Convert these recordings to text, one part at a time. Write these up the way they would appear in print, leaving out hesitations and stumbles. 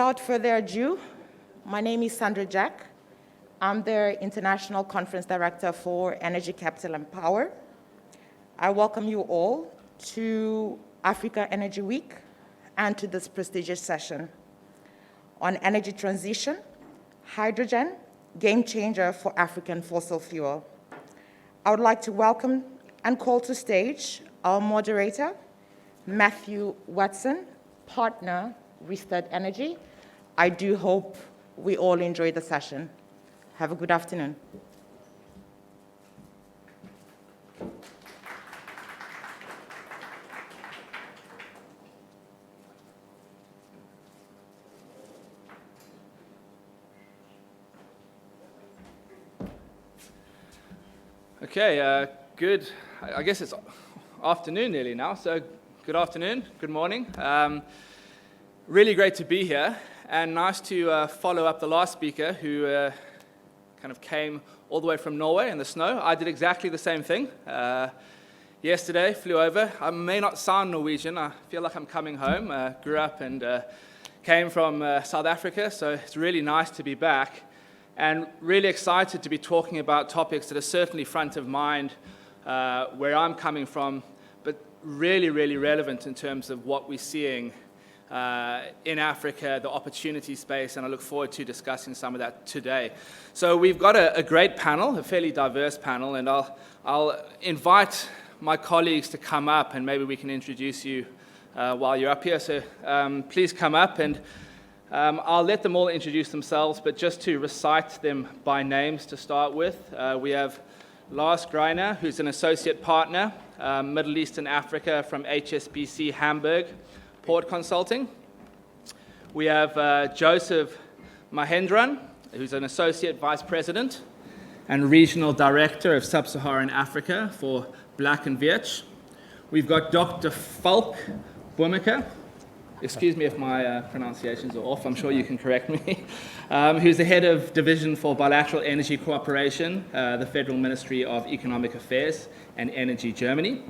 Without further ado, my name is Sandra Jack. I'm the International Conference Director for Energy, Capital, and Power. I welcome you all to Africa Energy Week and to this prestigious session on energy transition, hydrogen, game changer for African fossil fuel. I would like to welcome and call to stage our moderator, Matthew Watson, partner, Rystad Energy. I do hope we all enjoy the session. Have a good afternoon. Okay, good. I guess it's afternoon nearly now, so good afternoon, good morning. Really great to be here, and nice to follow up the last speaker who kind of came all the way from Norway in the snow. I did exactly the same thing. Yesterday, flew over. I may not sound Norwegian. I feel like I'm coming home. Grew up and came from South Africa, so it's really nice to be back. And really excited to be talking about topics that are certainly front of mind where I'm coming from, but really, really relevant in terms of what we're seeing in Africa, the opportunity space, and I look forward to discussing some of that today. So we've got a great panel, a fairly diverse panel, and I'll invite my colleagues to come up, and maybe we can introduce you while you're up here. So please come up, and I'll let them all introduce themselves, but just to recite them by names to start with, we have Lars Greiner, who's an associate partner, Middle East and Africa from HSBC Hamburg Port Consulting. We have Josef Mahendran, who's an associate vice president and regional director of Sub-Saharan Africa for Black and Veatch. We've got Dr. Falk Bömeke. Excuse me if my pronunciations are off, I'm sure you can correct me, who's the head of Division for Bilateral Energy Cooperation, the Federal Ministry of Economic Affairs and Energy, Germany.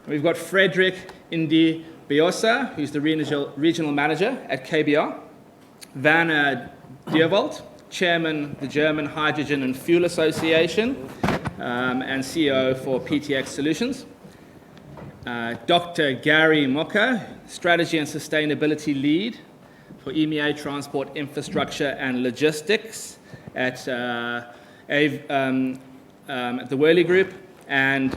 We've got Fredrick Ndi-Obiosa, who's the regional manager at KBR. Werner Diwald, chairman of the German Hydrogen and Fuel Association, and CEO for PTX Solutions. Dr. Gary Mocke, Strategy and Sustainability Lead for EMEA Transport Infrastructure and Logistics at the Worley Group, and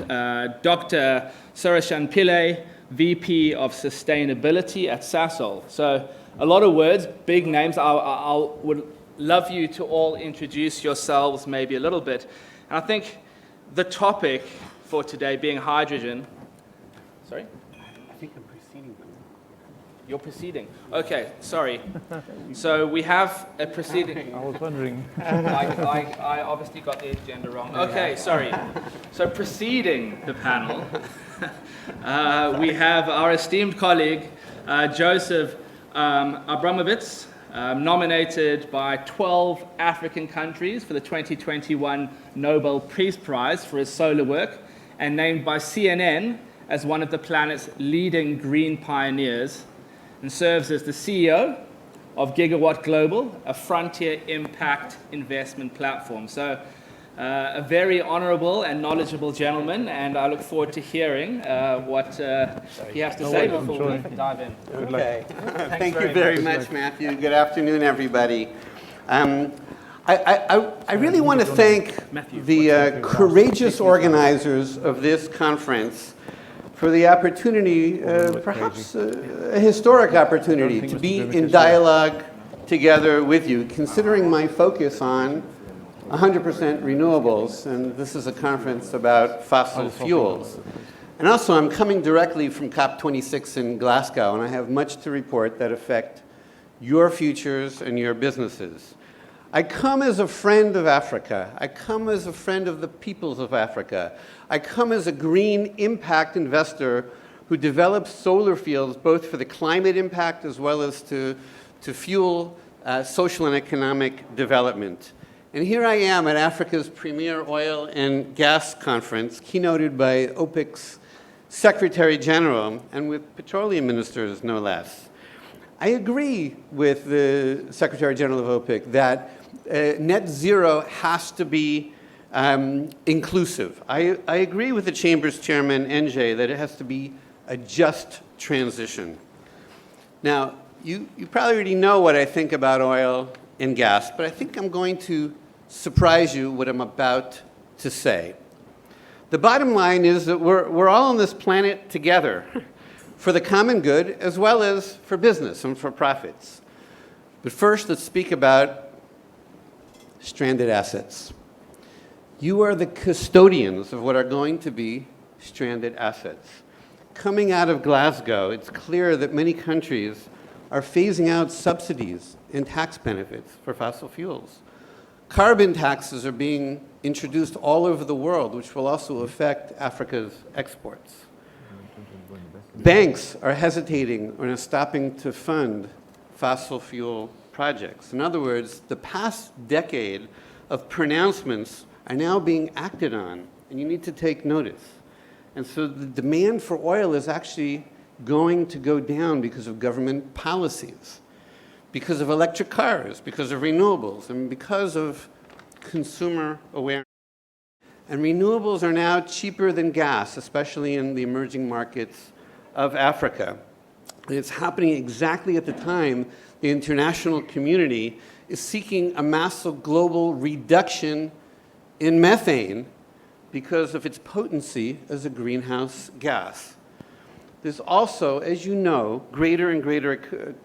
Dr. Surashan Pillai, VP of Sustainability at Sasol. So a lot of words, big names. I would love you to all introduce yourselves maybe a little bit. And I think the topic for today being hydrogen. Sorry? I think I'm preceding them. You're preceding. Okay, sorry. So we have a preceding. I was wondering. I obviously got the agenda wrong. Okay, sorry. So preceding the panel, we have our esteemed colleague, Josef Abramowitz, nominated by 12 African countries for the 2021 Nobel Peace Prize for his solar work, and named by CNN as one of the planet's leading green pioneers, and serves as the CEO of GigawattGlobal, a frontier impact investment platform. So a very honorable and knowledgeable gentleman, and I look forward to hearing what he has to say before we dive in. Okay. Thank you very much, Matthew. Good afternoon, everybody. I really want to thank the courageous organizers of this conference for the opportunity, perhaps a historic opportunity, to be in dialogue together with you, considering my focus on 100% renewables, and this is a conference about fossil fuels. And also, I'm coming directly from COP26 in Glasgow, and I have much to report that affect your futures and your businesses. I come as a friend of Africa. I come as a friend of the peoples of Africa. I come as a green impact investor who develops solar fields both for the climate impact as well as to fuel social and economic development. And here I am at Africa's premier oil and gas conference, keynoted by OPEC's Secretary General and with petroleum ministers, no less. I agree with the Secretary General of OPEC that net zero has to be inclusive. I agree with the Chamber's Chairman, NJ, that it has to be a just transition. Now, you probably already know what I think about oil and gas, but I think I'm going to surprise you what I'm about to say. The bottom line is that we're all on this planet together for the common good as well as for business and for profits. But first, let's speak about stranded assets. You are the custodians of what are going to be stranded assets. Coming out of Glasgow, it's clear that many countries are phasing out subsidies and tax benefits for fossil fuels. Carbon taxes are being introduced all over the world, which will also affect Africa's exports. Banks are hesitating or are stopping to fund fossil fuel projects. In other words, the past decade of pronouncements are now being acted on, and you need to take notice. And so the demand for oil is actually going to go down because of government policies, because of electric cars, because of renewables, and because of consumer awareness. And renewables are now cheaper than gas, especially in the emerging markets of Africa. And it's happening exactly at the time the international community is seeking a massive global reduction in methane because of its potency as a greenhouse gas. There's also, as you know, greater and greater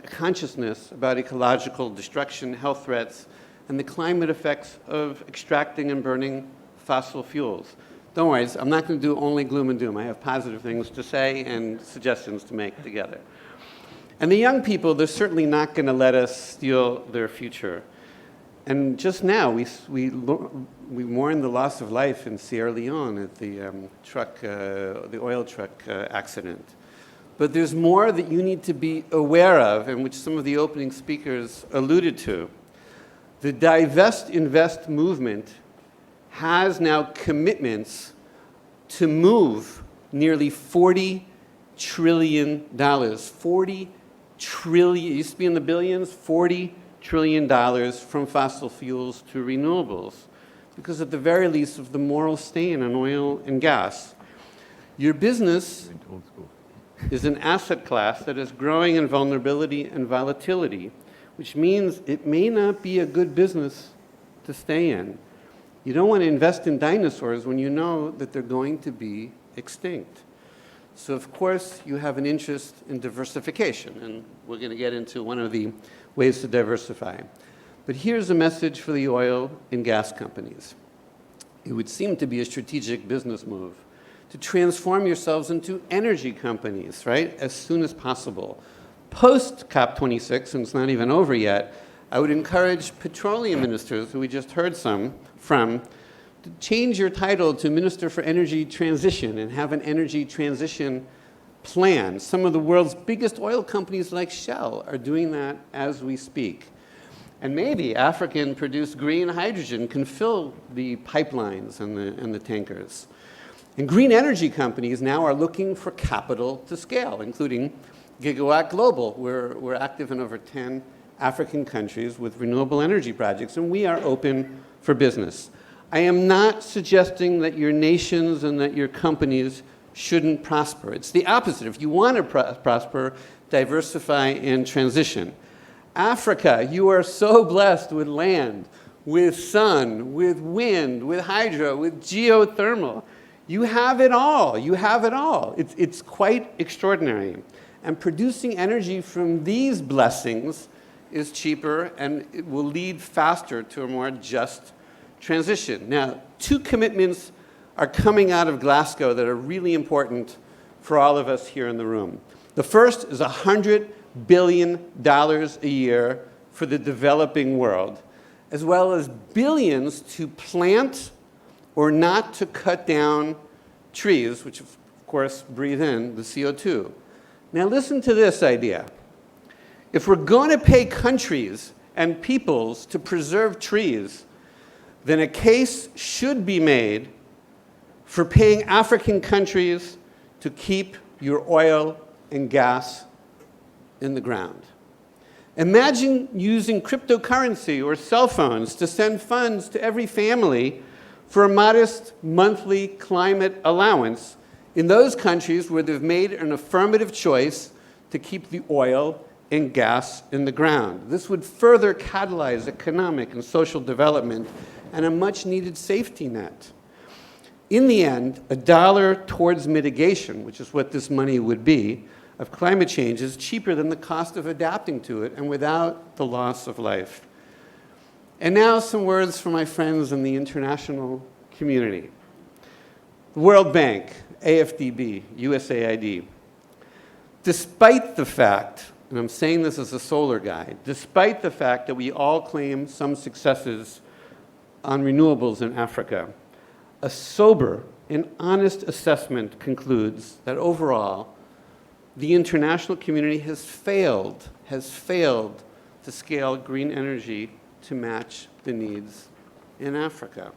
consciousness about ecological destruction, health threats, and the climate effects of extracting and burning fossil fuels. Don't worry, I'm not going to do only gloom and doom. I have positive things to say and suggestions to make together. And the young people, they're certainly not going to let us steal their future. And just now, we mourn the loss of life in Sierra Leone at the oil truck accident. But there's more that you need to be aware of, and which some of the opening speakers alluded to. The divest invest movement has now commitments to move nearly $40 trillion. 40 trillion, it used to be in the billions, $40 trillion from fossil fuels to renewables, because at the very least of the moral stain on oil and gas. Your business is an asset class that is growing in vulnerability and volatility, which means it may not be a good business to stay in. You don't want to invest in dinosaurs when you know that they're going to be extinct. So of course you have an interest in diversification, and we're going to get into one of the ways to diversify. But here's a message for the oil and gas companies. It would seem to be a strategic business move to transform yourselves into energy companies, right, as soon as possible. Post COP26, and it's not even over yet, I would encourage petroleum ministers, who we just heard some from, to change your title to Minister for Energy Transition and have an energy transition plan. Some of the world's biggest oil companies like Shell are doing that as we speak. And maybe African-produced green hydrogen can fill the pipelines and the tankers. And green energy companies now are looking for capital to scale, including GigawattGlobal. We're active in over 10 African countries with renewable energy projects, and we are open for business. I am not suggesting that your nations and that your companies shouldn't prosper. It's the opposite. If you want to prosper, diversify and transition. Africa, you are so blessed with land, with sun, with wind, with hydro, with geothermal. You have it all. You have it all. It's quite extraordinary. And producing energy from these blessings is cheaper, and it will lead faster to a more just transition. Now, two commitments are coming out of Glasgow that are really important for all of us here in the room. The first is $100 billion a year for the developing world, as well as billions to plant or not to cut down trees, which of course breathe in the CO2. Now listen to this idea. If we're going to pay countries and peoples to preserve trees, then a case should be made for paying African countries to keep your oil and gas in the ground. Imagine using cryptocurrency or cell phones to send funds to every family for a modest monthly climate allowance in those countries where they've made an affirmative choice to keep the oil and gas in the ground. This would further catalyze economic and social development and a much-needed safety net. In the end, $1 towards mitigation, which is what this money would be, of climate change is cheaper than the cost of adapting to it and without the loss of life. And now some words from my friends in the international community. The World Bank, AFDB, USAID. Despite the fact, and I'm saying this as a solar guy, despite the fact that we all claim some successes on renewables in Africa, a sober and honest assessment concludes that overall, the international community has failed to scale green energy to match the needs in Africa.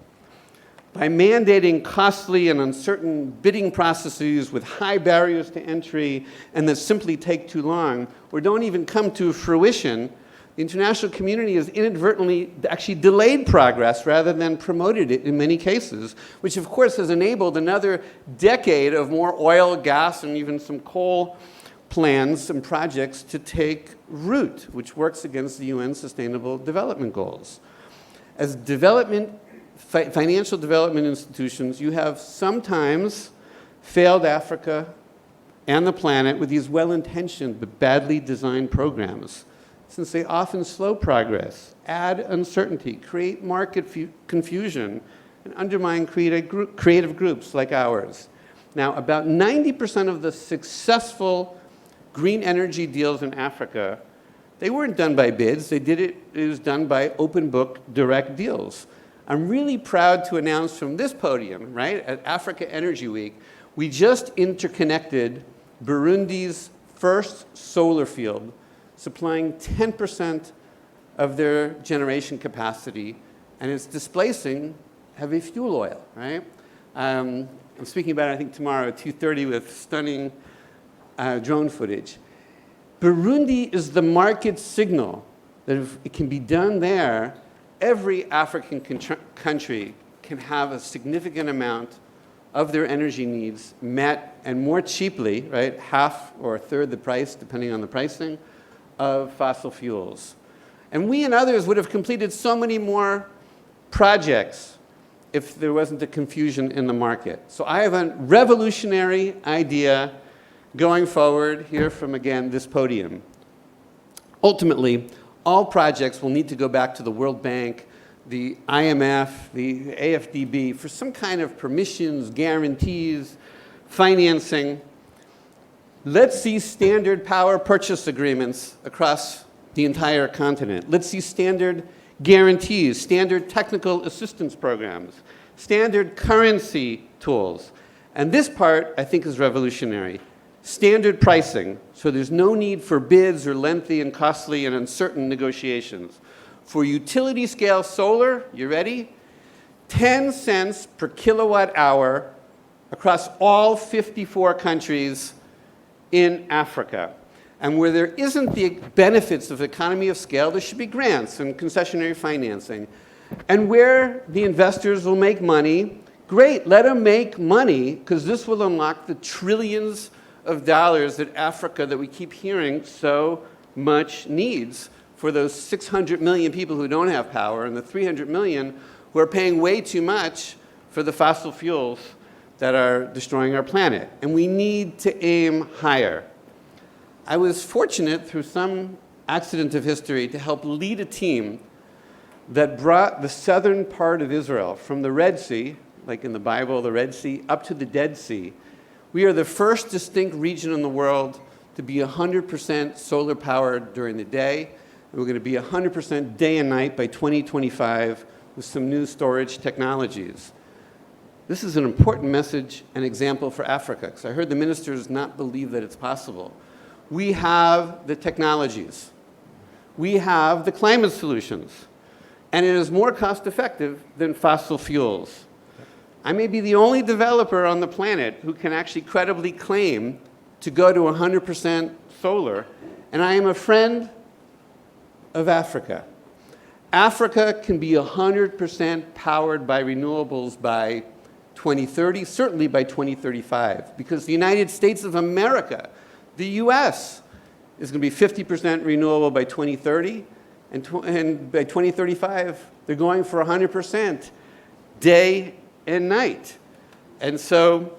By mandating costly and uncertain bidding processes with high barriers to entry and that simply take too long or don't even come to fruition, the international community has inadvertently actually delayed progress rather than promoted it in many cases, which of course has enabled another decade of more oil, gas, and even some coal plans and projects to take root, which works against the UN Sustainable Development Goals. As financial development institutions, you have sometimes failed Africa and the planet with these well-intentioned but badly designed programs, since they often slow progress, add uncertainty, create market confusion, and undermine creative groups like ours. Now, about 90% of the successful green energy deals in Africa, they weren't done by bids. It was done by open book direct deals. I'm really proud to announce from this podium, right, at Africa Energy Week, we just interconnected Burundi's first solar field, supplying 10% of their generation capacity, and it's displacing heavy fuel oil, right? I'm speaking about it, I think, tomorrow at 2:30 with stunning drone footage. Burundi is the market signal that if it can be done there, every African country can have a significant amount of their energy needs met and more cheaply, right, half or a third the price, depending on the pricing, of fossil fuels. And we and others would have completed so many more projects if there wasn't a confusion in the market. So I have a revolutionary idea going forward here from, again, this podium. Ultimately, all projects will need to go back to the World Bank, the IMF, the AFDB for some kind of permissions, guarantees, financing. Let's see standard power purchase agreements across the entire continent. Let's see standard guarantees, standard technical assistance programs, standard currency tools. And this part, I think, is revolutionary. Standard pricing, so there's no need for bids or lengthy and costly and uncertain negotiations. For utility scale solar, you ready? 10 cents per kilowatt hour across all 54 countries in Africa. And where there isn't the benefits of economy of scale, there should be grants and concessionary financing. And where the investors will make money, great, let them make money, because this will unlock the trillions of dollars that Africa, that we keep hearing so much needs for those 600 million people who don't have power and the 300 million who are paying way too much for the fossil fuels that are destroying our planet. And we need to aim higher. I was fortunate through some accident of history to help lead a team that brought the southern part of Israel from the Red Sea, like in the Bible, the Red Sea, up to the Dead Sea. We are the first distinct region in the world to be 100% solar powered during the day. And we're going to be 100% day and night by 2025 with some new storage technologies. This is an important message and example for Africa, because I heard the ministers not believe that it's possible. We have the technologies. We have the climate solutions. And it is more cost effective than fossil fuels. I may be the only developer on the planet who can actually credibly claim to go to 100% solar. And I am a friend of Africa. Africa can be 100% powered by renewables by 2030, certainly by 2035, because the United States of America, the US, is going to be 50% renewable by 2030, and by 2035, they're going for 100% day and night. And so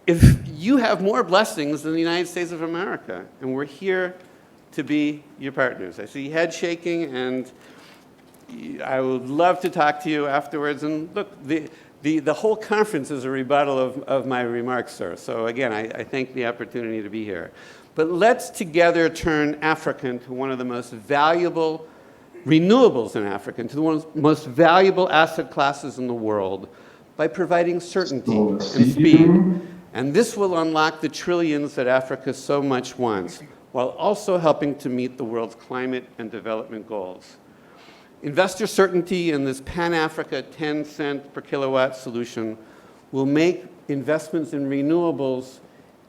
if you have more blessings than the United States of America, and we're here to be your partners. I see head shaking, and I would love to talk to you afterwards. And look, the whole conference is a rebuttal of my remarks, sir. So again, I thank the opportunity to be here. But let's together turn Africa into one of the most valuable renewables in Africa, into one of the most valuable asset classes in the world by providing certainty and speed. And this will unlock the trillions that Africa so much wants, while also helping to meet the world's climate and development goals. Investor certainty in this Pan-Africa 10-cent per kilowatt solution will make investments in renewables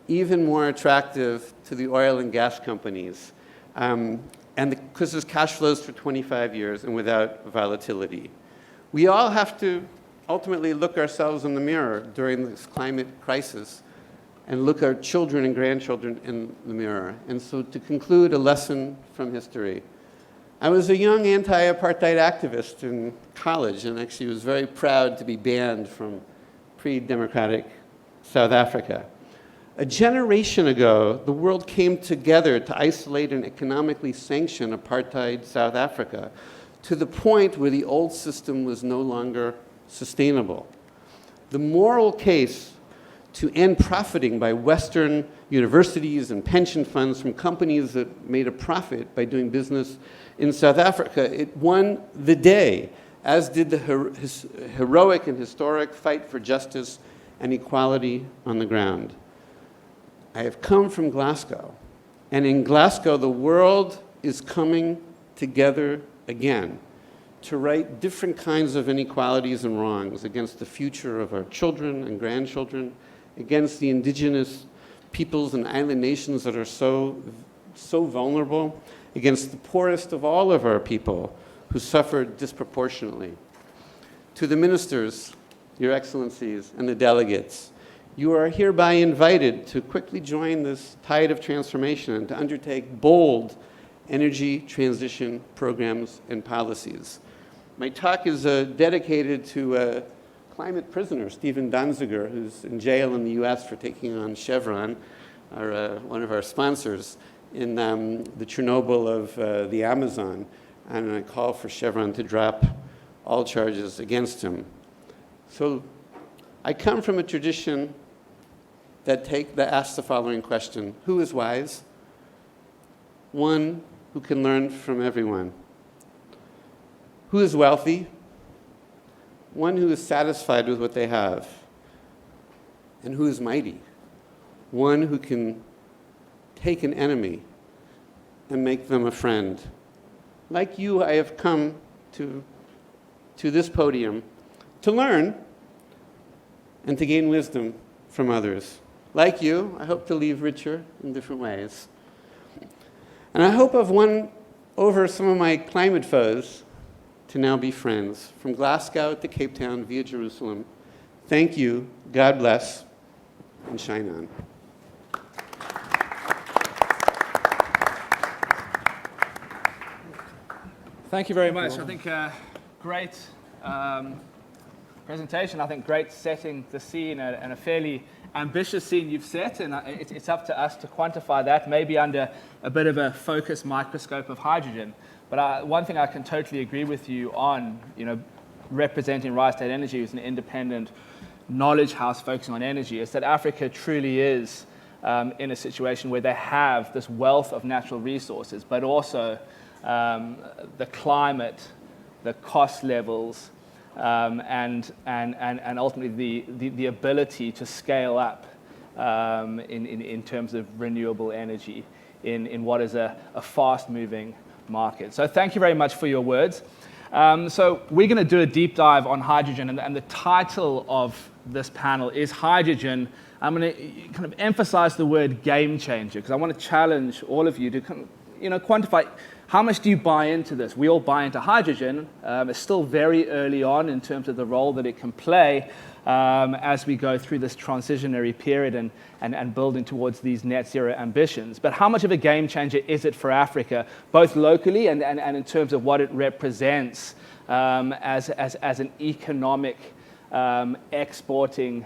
even more attractive to the oil and gas companies, because there's cash flows for 25 years and without volatility. We all have to ultimately look ourselves in the mirror during this climate crisis and look our children and grandchildren in the mirror. And so to conclude, a lesson from history. I was a young anti-apartheid activist in college, and actually was very proud to be banned from pre-democratic South Africa. A generation ago, the world came together to isolate and economically sanction apartheid South Africa to the point where the old system was no longer sustainable. The moral case to end profiting by Western universities and pension funds from companies that made a profit by doing business in South Africa, it won the day, as did the heroic and historic fight for justice and equality on the ground. I have come from Glasgow, and in Glasgow, the world is coming together again to right different kinds of inequalities and wrongs against the future of our children and grandchildren, against the indigenous peoples and island nations that are so vulnerable, against the poorest of all of our people who suffer disproportionately. To the ministers, your excellencies, and the delegates, you are hereby invited to quickly join this tide of transformation and to undertake bold energy transition programs and policies. My talk is dedicated to a climate prisoner, Stephen Danziger, who's in jail in the US for taking on Chevron, one of our sponsors, in the Chernobyl of the Amazon. And I call for Chevron to drop all charges against him. So I come from a tradition that asks the following question: who is wise? One who can learn from everyone. Who is wealthy? One who is satisfied with what they have. And who is mighty? One who can take an enemy and make them a friend. Like you, I have come to this podium to learn and to gain wisdom from others. Like you, I hope to leave richer in different ways. And I hope I've won over some of my climate foes to now be friends. From Glasgow to Cape Town via Jerusalem, thank you, God bless, and shine on. Thank you very much. I think great presentation. I think great setting the scene and a fairly ambitious scene you've set, and it's up to us to quantify that, maybe under a bit of a focus microscope of hydrogen. But one thing I can totally agree with you on, representing Rystad Energy, who's an independent knowledge house focusing on energy, is that Africa truly is in a situation where they have this wealth of natural resources, but also the climate, the cost levels, and ultimately the ability to scale up in terms of renewable energy in what is a fast-moving market. So thank you very much for your words. So we're going to do a deep dive on hydrogen, and the title of this panel is Hydrogen. I'm going to kind of emphasize the word game changer, because I want to challenge all of you to quantify. how much do you buy into this? We all buy into hydrogen. It's still very early on in terms of the role that it can play as we go through this transitionary period and building towards these net zero ambitions. But how much of a game changer is it for Africa, both locally and in terms of what it represents as an economic exporting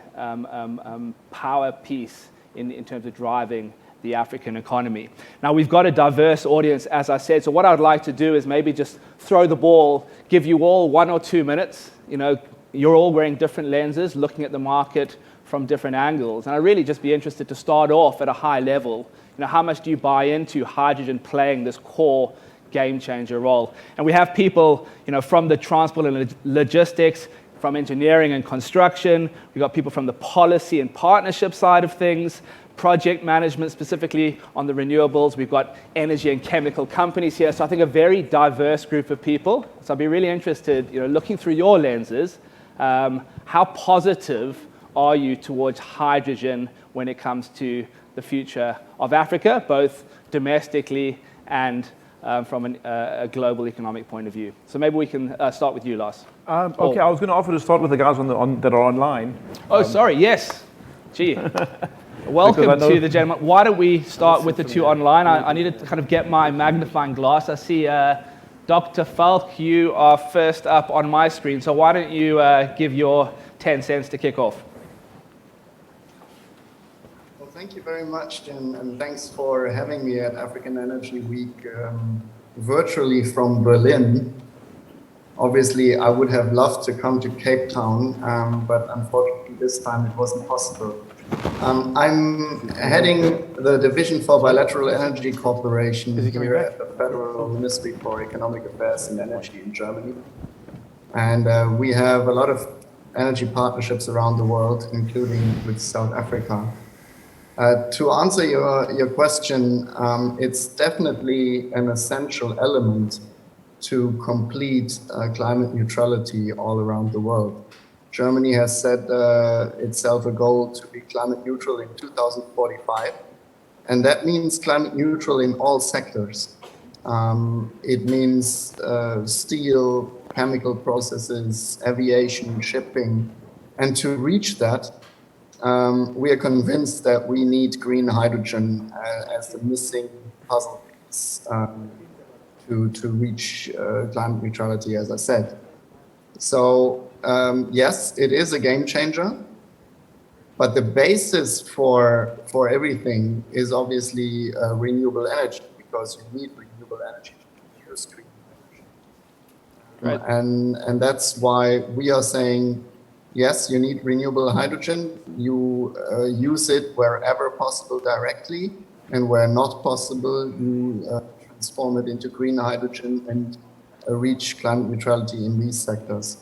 power piece in terms of driving the African economy? Now, we've got a diverse audience, as I said, so what I'd like to do is maybe just throw the ball, give you all 1 or 2 minutes. You know, you're all wearing different lenses, looking at the market from different angles, and I'd really just be interested to start off at a high level. You know, how much do you buy into hydrogen playing this core game changer role? And we have people, you know, from the transport and logistics, from engineering and construction. We've got people from the policy and partnership side of things, project management, specifically on the renewables. We've got energy and chemical companies here. So I think a very diverse group of people. So I'd be really interested, you know, looking through your lenses, how positive are you towards hydrogen when it comes to the future of Africa, both domestically and from a global economic point of view? So maybe we can start with you, Lars. Okay, I was going to offer to start with the guys that are online. Oh, sorry, yes. Gee. Welcome to the gentleman. Why don't we start with the two online? I need to kind of get my magnifying glass. I see Dr. Falk, you are first up on my screen, so why don't you give your 10 cents to kick off? Well, thank you very much, and thanks for having me at African Energy Week virtually from Berlin. Obviously, I would have loved to come to Cape Town, but unfortunately this time it wasn't possible. I'm heading the Division for Bilateral Energy Cooperation here at the Federal Ministry for Economic Affairs and Energy in Germany. And we have a lot of energy partnerships around the world, including with South Africa. To answer your question, it's definitely an essential element to complete climate neutrality all around the world. Germany has set itself a goal to be climate neutral in 2045, and that means climate neutral in all sectors. It means steel, chemical processes, aviation, shipping, and to reach that, we are convinced that we need green hydrogen as the missing puzzle piece to reach climate neutrality, as I said. So yes, it is a game changer, but the basis for everything is obviously renewable energy, because you need renewable energy to produce green hydrogen. Right. And that's why we are saying, yes, you need renewable hydrogen. You use it wherever possible directly, and where not possible, you transform it into green hydrogen and reach climate neutrality in these sectors.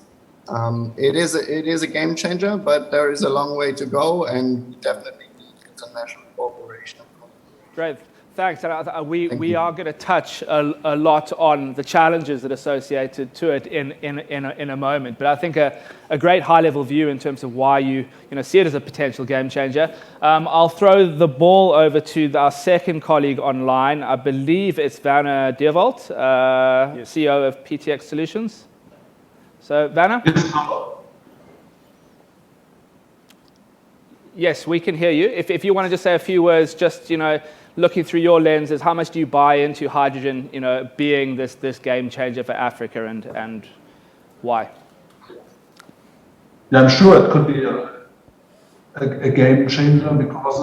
It is a game changer, but there is a long way to go, and we definitely need international cooperation. Great, thanks. And we are going to touch a lot on the challenges that are associated to it in a moment. But I think a great high-level view in terms of why you see it as a potential game changer. I'll throw the ball over to our second colleague online. I believe it's Werner Diwald, yes. CEO of PTX Solutions. So, Werner? Yes, we can hear you. If you want to just say a few words, just, looking through your lenses, how much do you buy into hydrogen, being this game changer for Africa, and why? Yeah, I'm sure it could be a game changer, because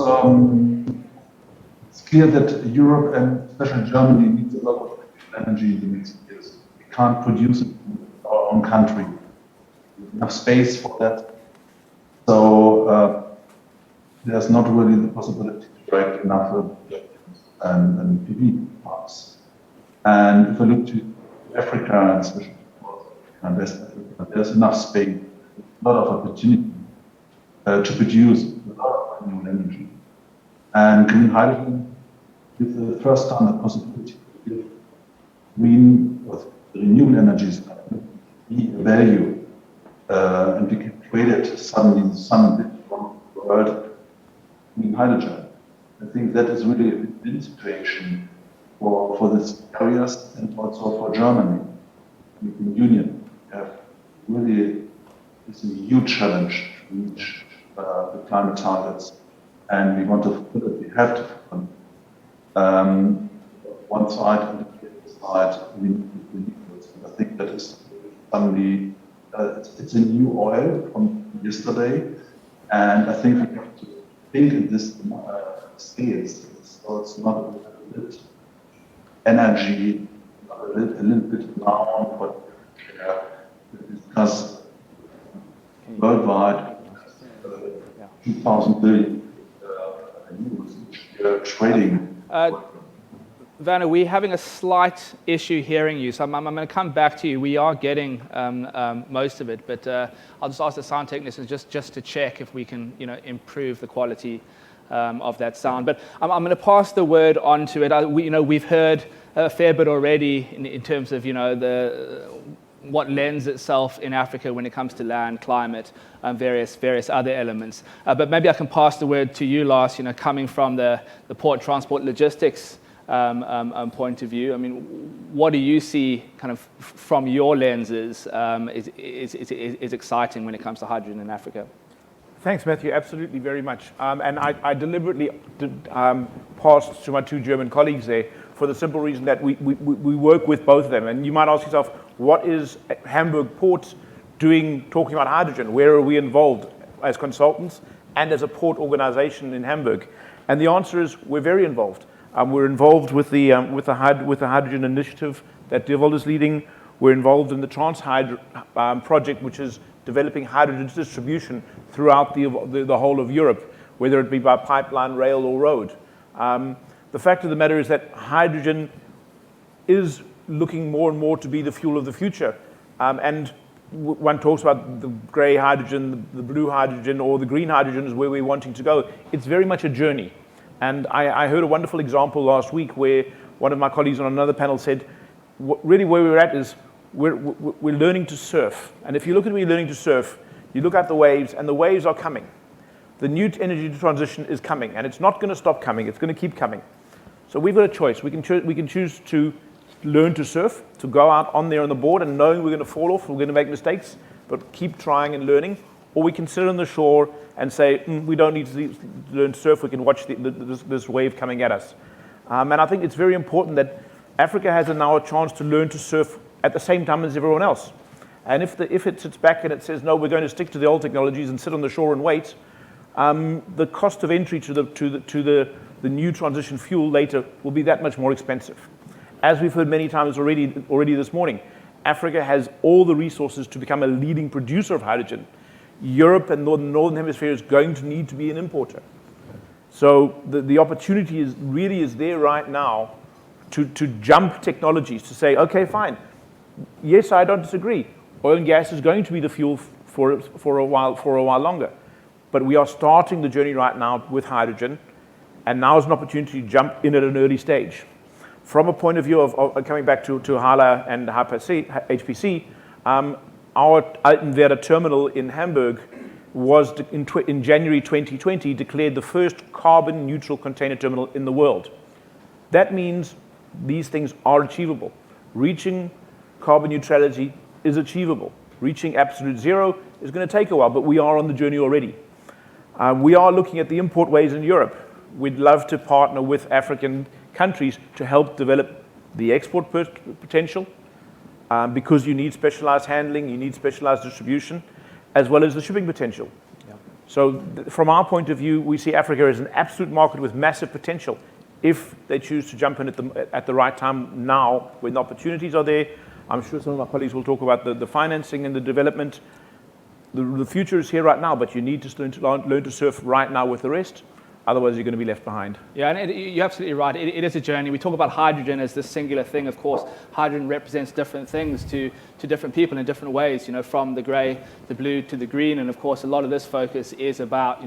it's clear that Europe and especially Germany needs a lot of energy in the next years. We can't produce it in our own country. There's enough space for that. So there's not really the possibility to direct enough and PV parks. And if I look to Africa, and especially West Africa, there's enough space, a lot of opportunity to produce a lot of renewable energy. And green hydrogen is the first time the possibility to give green or renewable energies a value, and we can trade it suddenly in some bit of the world green hydrogen. I think that is really a win-win situation for these areas and also for Germany, European Union. We have really, it's a huge challenge to reach the climate targets, and we want to fulfill it. We have to fulfill it. One side and the other side, we need renewables. And I think that is suddenly, it's a new oil from yesterday, and I think we have to think in this scales. So it's not a little bit energy, a little bit now, but because worldwide, 2,000 billion euros each year trading. Werner, we're having a slight issue hearing you, so I'm going to come back to you. We are getting most of it, but I'll just ask the sound technicians just to check if we can, improve the quality of that sound. But I'm going to pass the word on to it. We've heard a fair bit already in terms of, what lends itself in Africa when it comes to land, climate, various other elements. But maybe I can pass the word to you, Lars, coming from the port transport logistics point of view. I mean, what do you see kind of from your lenses is exciting when it comes to hydrogen in Africa? Thanks, Matthew. Absolutely, very much. And I deliberately passed to my two German colleagues there for the simple reason that we work with both of them. And you might ask yourself, what is Hamburg Port doing talking about hydrogen? Where are we involved as consultants and as a port organization in Hamburg? And the answer is we're very involved. We're involved with the hydrogen initiative that Diwald is leading. We're involved in the TransHydro project, which is developing hydrogen distribution throughout the whole of Europe, whether it be by pipeline, rail, or road. The fact of the matter is that hydrogen is looking more and more to be the fuel of the future. And one talks about the grey hydrogen, the blue hydrogen, or the green hydrogen is where we're wanting to go. It's very much a journey. And I heard a wonderful example last week where one of my colleagues on another panel said, really where we're at is we're learning to surf. And if you look at me learning to surf, you look at the waves, and the waves are coming. The new energy transition is coming, and it's not going to stop coming. It's going to keep coming. So we've got a choice. We can choose to learn to surf, to go out on there on the board and knowing we're going to fall off, we're going to make mistakes, but keep trying and learning. Or we can sit on the shore and say, we don't need to learn to surf, we can watch this wave coming at us. And I think it's very important that Africa has now a chance to learn to surf at the same time as everyone else. And if it sits back and it says, no, we're going to stick to the old technologies and sit on the shore and wait, the cost of entry to the new transition fuel later will be that much more expensive. As we've heard many times already this morning, Africa has all the resources to become a leading producer of hydrogen. Europe and the Northern Hemisphere is going to need to be an importer. So the opportunity is there right now to jump technologies, to say, okay, fine. Yes, I don't disagree. Oil and gas is going to be the fuel for a while longer. But we are starting the journey right now with hydrogen, and now is an opportunity to jump in at an early stage. From a point of view of coming back to HALA and HPC, our Altenwerder terminal in Hamburg was in January 2020 declared the first carbon neutral container terminal in the world. That means these things are achievable. Reaching carbon neutrality is achievable. Reaching absolute zero is going to take a while, but we are on the journey already. We are looking at the import ways in Europe. We'd love to partner with African countries to help develop the export potential, because you need specialized handling, you need specialized distribution, as well as the shipping potential. Yeah. So from our point of view, we see Africa as an absolute market with massive potential if they choose to jump in at the right time now when the opportunities are there. I'm sure some of my colleagues will talk about the financing and the development. The future is here right now, but you need to learn to surf right now with the rest. Otherwise, you're going to be left behind. Yeah, and you're absolutely right. It is a journey. We talk about hydrogen as this singular thing. Of course, hydrogen represents different things to different people in different ways, from the grey, the blue to the green. And of course, a lot of this focus is about,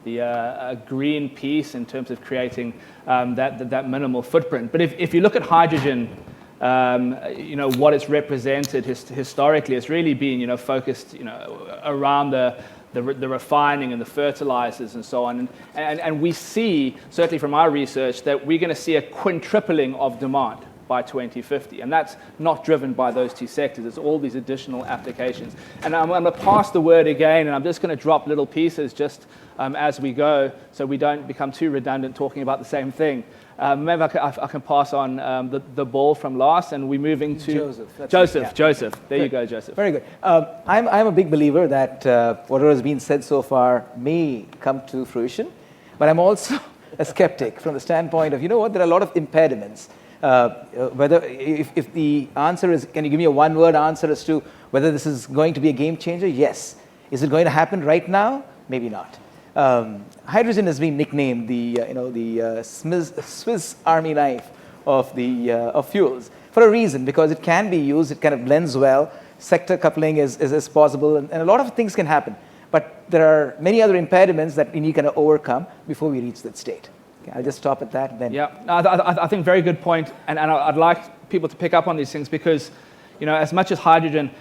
the green piece in terms of creating that minimal footprint. But if you look at hydrogen, what it's represented historically, it's really been, focused, around the refining and the fertilizers and so on. And we see, certainly from our research, that we're going to see a quintupling of demand by 2050. And that's not driven by those two sectors. It's all these additional applications. And I'm going to pass the word again, and I'm just going to drop little pieces just as we go so we don't become too redundant talking about the same thing. Maybe I can pass on the ball from Lars, and we're moving to Joseph. Joseph. There you go, Joseph. Very good. I'm a big believer that whatever has been said so far may come to fruition, but I'm also a skeptic from the standpoint of, you know what, there are a lot of impediments. Whether if the answer is, can you give me a one-word answer as to whether this is going to be a game changer? Yes. Is it going to happen right now? Maybe not. Hydrogen has been nicknamed the Swiss Army knife of fuels for a reason, because it can be used, it kind of blends well, sector coupling is possible, and a lot of things can happen. But there are many other impediments that we need to kind of overcome before we reach that state. Okay, I'll just stop at that. Then. Yeah, no, I think very good point, and I'd like people to pick up on these things because, as much as hydrogen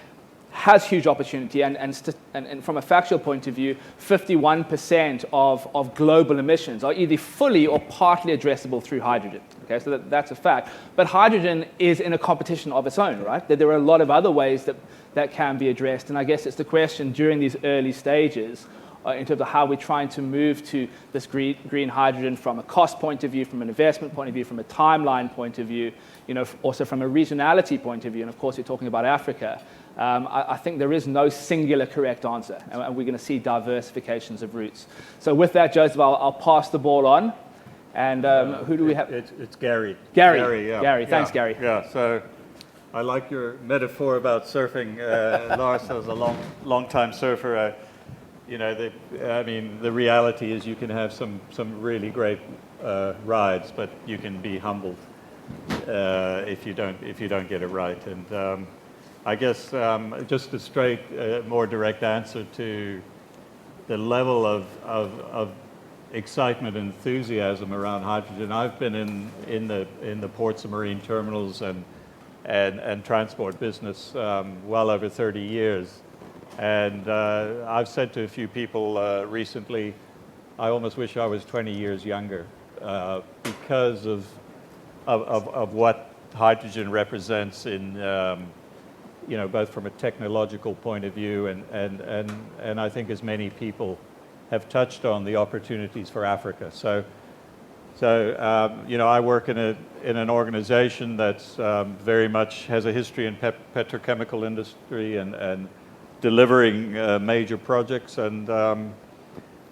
has huge opportunity, and from a factual point of view, 51% of global emissions are either fully or partly addressable through hydrogen. Okay, so that's a fact. But hydrogen is in a competition of its own, right? That there are a lot of other ways that can be addressed, and I guess it's the question during these early stages in terms of how we're trying to move to this green hydrogen from a cost point of view, from an investment point of view, from a timeline point of view, also from a regionality point of view, and of course we're talking about Africa. I think there is no singular correct answer, and we're going to see diversifications of routes. So with that, Joseph, I'll pass the ball on. And who do we have? It's Gary. Gary, yeah. Gary, thanks, yeah. Gary. Yeah, so I like your metaphor about surfing. Lars was a long time surfer. The reality is you can have some really great rides, but you can be humbled if you don't get it right. And I guess just a straight, more direct answer to the level of excitement and enthusiasm around hydrogen. I've been in the ports and marine terminals and transport business well over 30 years. And I've said to a few people recently, I almost wish I was 20 years younger because of what hydrogen represents in, both from a technological point of view and I think as many people have touched on the opportunities for Africa. So I work in an organization that's very much has a history in petrochemical industry and delivering major projects, and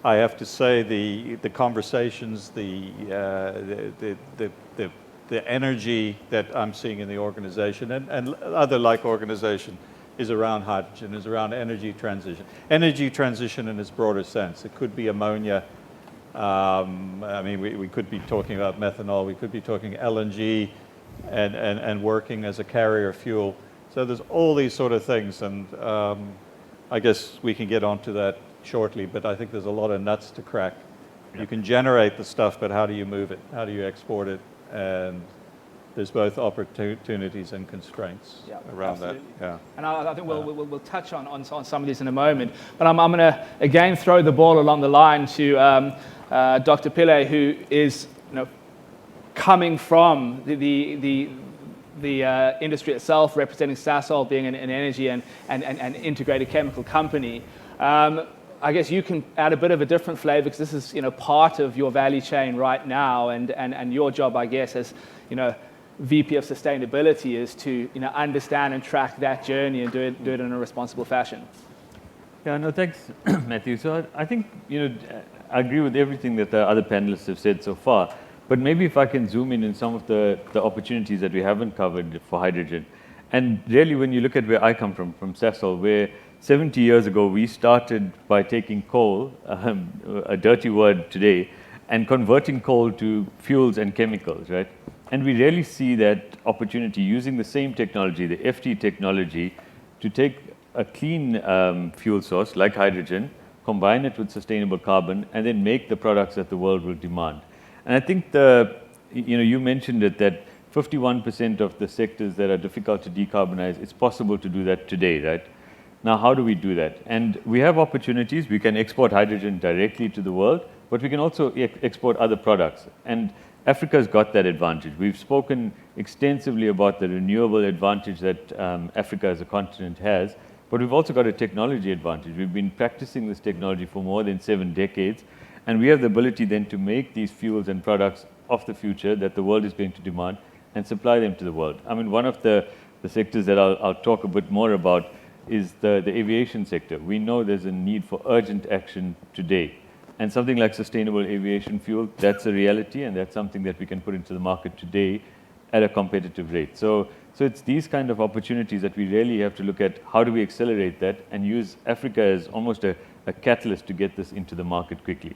I have to say the conversations, the energy that I'm seeing in the organization and other like organization is around hydrogen, is around energy transition. Energy transition in its broader sense. It could be ammonia. We could be talking about methanol. We could be talking LNG and working as a carrier fuel. So there's all these sort of things, and I guess we can get onto that shortly, but I think there's a lot of nuts to crack. You can generate the stuff, but how do you move it? How do you export it? And there's both opportunities and constraints around absolutely. That. Yeah. And I think we'll touch on some of these in a moment, but I'm going to again throw the ball along the line to Dr. Pillay, who is coming from the industry itself, representing Sasol, being an energy and integrated chemical company. I guess you can add a bit of a different flavor because this is part of your value chain right now, and your job, I guess, as VP of Sustainability is to understand and track that journey and do it in a responsible fashion. Yeah, no, thanks, Matthew. So I think I agree with everything that the other panelists have said so far. But maybe if I can zoom in some of the opportunities that we haven't covered for hydrogen. And really, when you look at where I come from Sasol, where 70 years ago we started by taking coal, a dirty word today, and converting coal to fuels and chemicals, right? And we really see that opportunity using the same technology, the FT technology, to take a clean fuel source like hydrogen, combine it with sustainable carbon, and then make the products that the world will demand. And I think you mentioned it, that 51% of the sectors that are difficult to decarbonize, it's possible to do that today, right? Now, how do we do that? And we have opportunities. We can export hydrogen directly to the world, but we can also export other products. And Africa's got that advantage. We've spoken extensively about the renewable advantage that Africa as a continent has, but we've also got a technology advantage. We've been practicing this technology for more than 7 decades, and we have the ability then to make these fuels and products of the future that the world is going to demand and supply them to the world. I mean, one of the sectors that I'll talk a bit more about is the aviation sector. We know there's a need for urgent action today. And something like sustainable aviation fuel, that's a reality, and that's something that we can put into the market today at a competitive rate. So it's these kind of opportunities that we really have to look at. How do we accelerate that and use Africa as almost a catalyst to get this into the market quickly?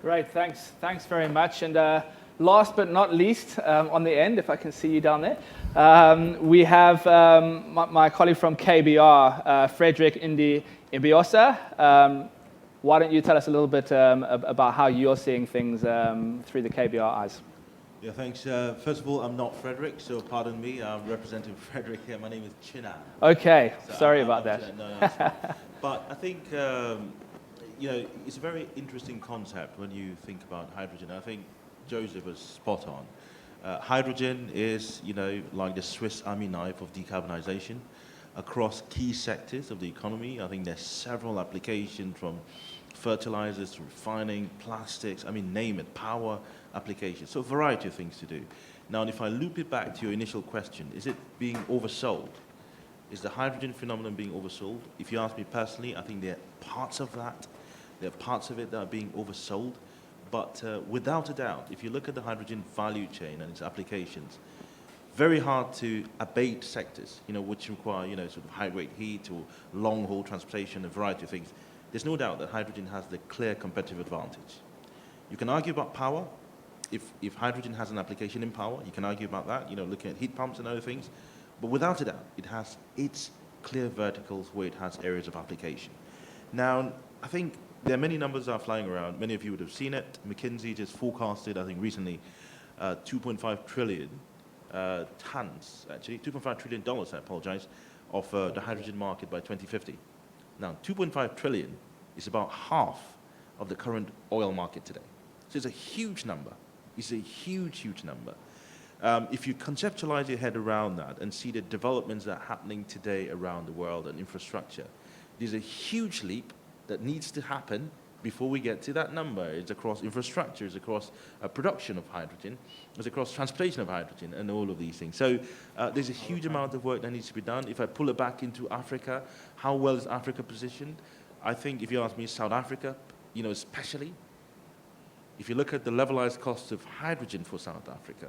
Great, thanks very much. And last but not least, on the end, if I can see you down there, we have my colleague from KBR, Fredrick Ndi-Obiosa. Why don't you tell us a little bit about how you're seeing things through the KBR eyes? Yeah, thanks. First of all, I'm not Fredrick, so pardon me. I'm representing Fredrick here. My name is Chinan. Okay, so sorry about that. No, it's fine. But I think, it's a very interesting concept when you think about hydrogen. I think Josef was spot on. Hydrogen is, like the Swiss Army knife of decarbonization across key sectors of the economy. I think there's several applications from fertilizers to refining, plastics, name it, power applications. So a variety of things to do. Now, if I loop it back to your initial question, is it being oversold? Is the hydrogen phenomenon being oversold? If you ask me personally, I think there are parts of that. There are parts of it that are being oversold. But without a doubt, if you look at the hydrogen value chain and its applications, very hard to abate sectors, which require, sort of high-rate heat or long-haul transportation, a variety of things. There's no doubt that hydrogen has the clear competitive advantage. You can argue about power. If hydrogen has an application in power, you can argue about that, looking at heat pumps and other things. But without a doubt, it has its clear verticals where it has areas of application. Now, I think there are many numbers that are flying around. Many of you would have seen it. McKinsey just forecasted, I think recently, 2.5 trillion tons, actually, $2.5 trillion, I apologize, of the hydrogen market by 2050. Now, 2.5 trillion is about half of the current oil market today. So it's a huge number. It's a huge, huge number. If you conceptualize your head around that and see the developments that are happening today around the world and infrastructure, there's a huge leap that needs to happen before we get to that number. It's across infrastructure, it's across production of hydrogen, it's across transportation of hydrogen and all of these things. So there's a huge amount of work that needs to be done. If I pull it back into Africa, how well is Africa positioned? I think if you ask me, South Africa, especially, if you look at the levelized cost of hydrogen for South Africa,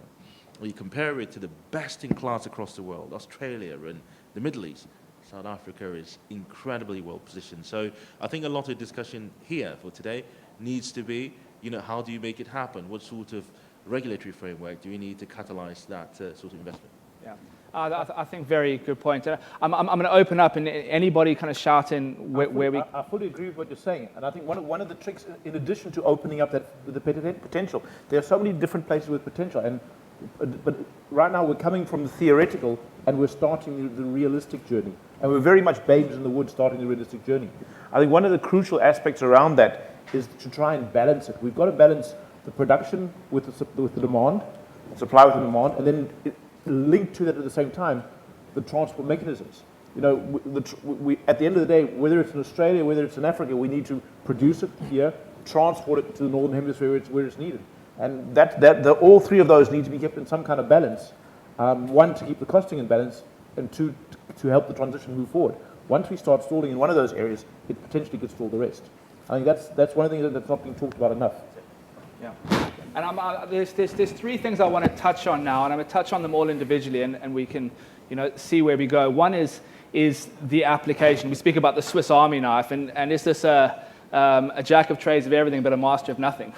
or you compare it to the best in class across the world, Australia and the Middle East, South Africa is incredibly well positioned. So I think a lot of discussion here for today needs to be, how do you make it happen? What sort of regulatory framework do you need to catalyze that sort of investment? Yeah, I think very good point. I'm going to open up and anybody kind of shout in where we... I fully agree with what you're saying. And I think one of the tricks, in addition to opening up the potential, there are so many different places with potential. But right now we're coming from the theoretical and we're starting the realistic journey. And we're very much babes in the wood starting the realistic journey. I think one of the crucial aspects around that is to try and balance it. We've got to balance the production with the demand, supply with the demand, and then link to that at the same time the transport mechanisms. We at the end of the day, whether it's in Australia, whether it's in Africa, we need to produce it here, transport it to the northern hemisphere where it's needed. And all three of those need to be kept in some kind of balance. One, to keep the costing in balance, and two, to help the transition move forward. Once we start stalling in one of those areas, it potentially could stall the rest. I think that's one of the things that's not being talked about enough. Yeah. And there's three things I want to touch on now, and I'm going to touch on them all individually, and we can see where we go. One is the application. We speak about the Swiss Army knife, and is this a jack of trades of everything but a master of nothing?